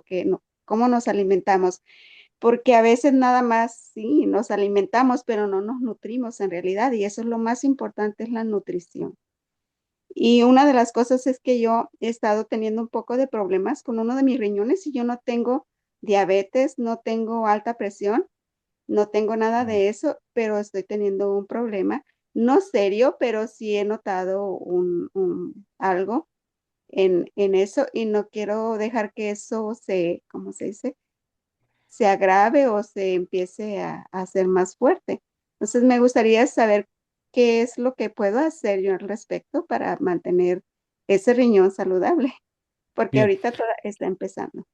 cómo nos alimentamos, porque a veces nada más, sí, nos alimentamos, pero no nos nutrimos en realidad, y eso es lo más importante, es la nutrición. Y una de las cosas es que yo he estado teniendo un poco de problemas con uno de mis riñones y yo no tengo diabetes, no tengo alta presión, no tengo nada mm. de eso, pero estoy teniendo un problema, no serio, pero sí he notado algo en eso y no quiero dejar que eso ¿cómo se dice? Se agrave o se empiece a hacer más fuerte. Entonces me gustaría saber qué es lo que puedo hacer yo al respecto para mantener ese riñón saludable, porque Bien, ahorita está empezando.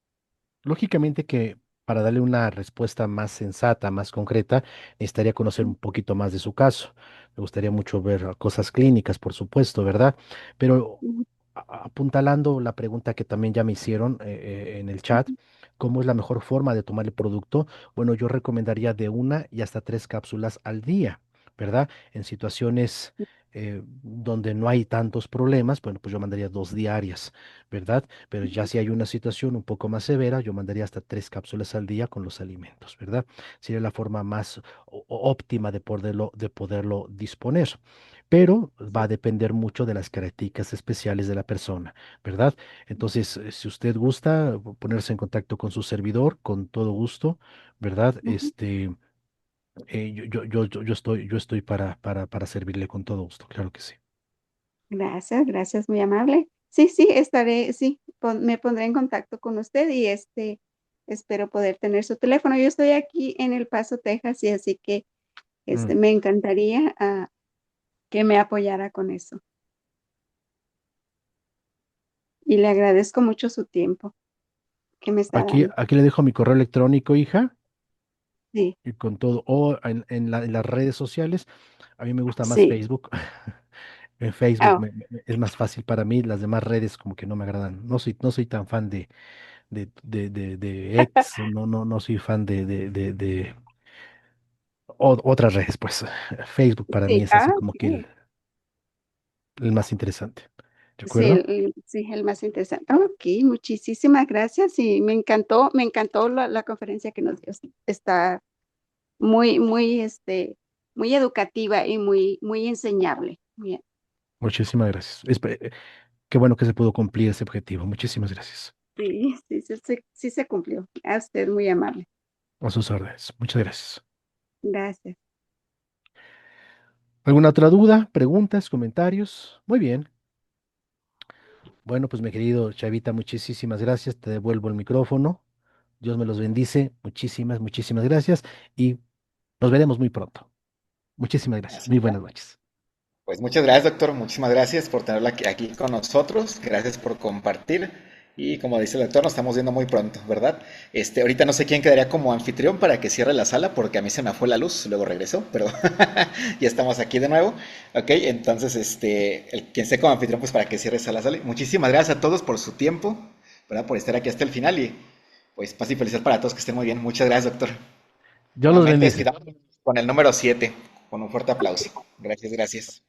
lógicamente que para darle una respuesta más sensata, más concreta, necesitaría conocer un poquito más de su caso. Me gustaría mucho ver cosas clínicas, por supuesto, ¿verdad? Pero Ujú, apuntalando la pregunta que también ya me hicieron en el chat, ujú, ¿cómo es la mejor forma de tomar el producto? Bueno, yo recomendaría de una y hasta tres cápsulas al día, ¿verdad? En situaciones donde no hay tantos problemas, bueno, pues yo mandaría dos diarias, ¿verdad? Pero ya si hay una situación un poco más severa, yo mandaría hasta tres cápsulas al día con los alimentos, ¿verdad? Sería la forma más óptima de poderlo disponer. Pero va a depender mucho de las características especiales de la persona, ¿verdad? Entonces, si usted gusta ponerse en contacto con su servidor, con todo gusto, ¿verdad? ujú. Yo estoy para servirle con todo gusto, claro que sí. Gracias, gracias, muy amable. Sí, sí, estaré, sí, me pondré en contacto con usted y espero poder tener su teléfono. Yo estoy aquí en El Paso, Texas, y así que Mm. me encantaría que me apoyara con eso. Y le agradezco mucho su tiempo que me está dando. Aquí le dejo mi correo electrónico, hija, Sí, y con todo, o en las redes sociales. A mí me gusta más sí. Facebook. En Facebook Oh, es más fácil para mí, las demás redes como que no me agradan. No soy tan fan de X, no soy fan de otras redes, pues. Facebook para mí sí, es así como que ok. el más interesante. ¿De Sí, acuerdo? sí, el más interesante. Ok, muchísimas gracias y me encantó la conferencia que nos dio. Está muy, muy, muy educativa y muy, muy enseñable. Bien. Muchísimas gracias. Qué bueno que se pudo cumplir ese objetivo. Muchísimas gracias. Sí, sí, sí, sí, sí se cumplió. A usted muy amable. A sus órdenes. Muchas gracias. Gracias. ¿Alguna otra duda, preguntas, comentarios? Muy bien. Bueno, pues mi querido Chavita, muchísimas gracias. Te devuelvo el micrófono. Dios me los bendice. Muchísimas gracias. Y nos veremos muy pronto. Muchísimas gracias. Así Muy ya. buenas noches. Pues muchas gracias, doctor. Muchísimas gracias por tenerla aquí con nosotros. Gracias por compartir. Y como dice el doctor, nos estamos viendo muy pronto, ¿verdad? Ahorita no sé quién quedaría como anfitrión para que cierre la sala, porque a mí se me fue la luz, luego regresó, pero ya estamos aquí de nuevo. Ok, entonces, quien esté como anfitrión, pues para que cierre esa la sala. Muchísimas gracias a todos por su tiempo, ¿verdad? Por estar aquí hasta el final y pues paz y felicidad para todos, que estén muy bien. Muchas gracias, doctor. Dios los Nuevamente, bendice. despidamos con el número 7 con un fuerte aplauso. Gracias, gracias.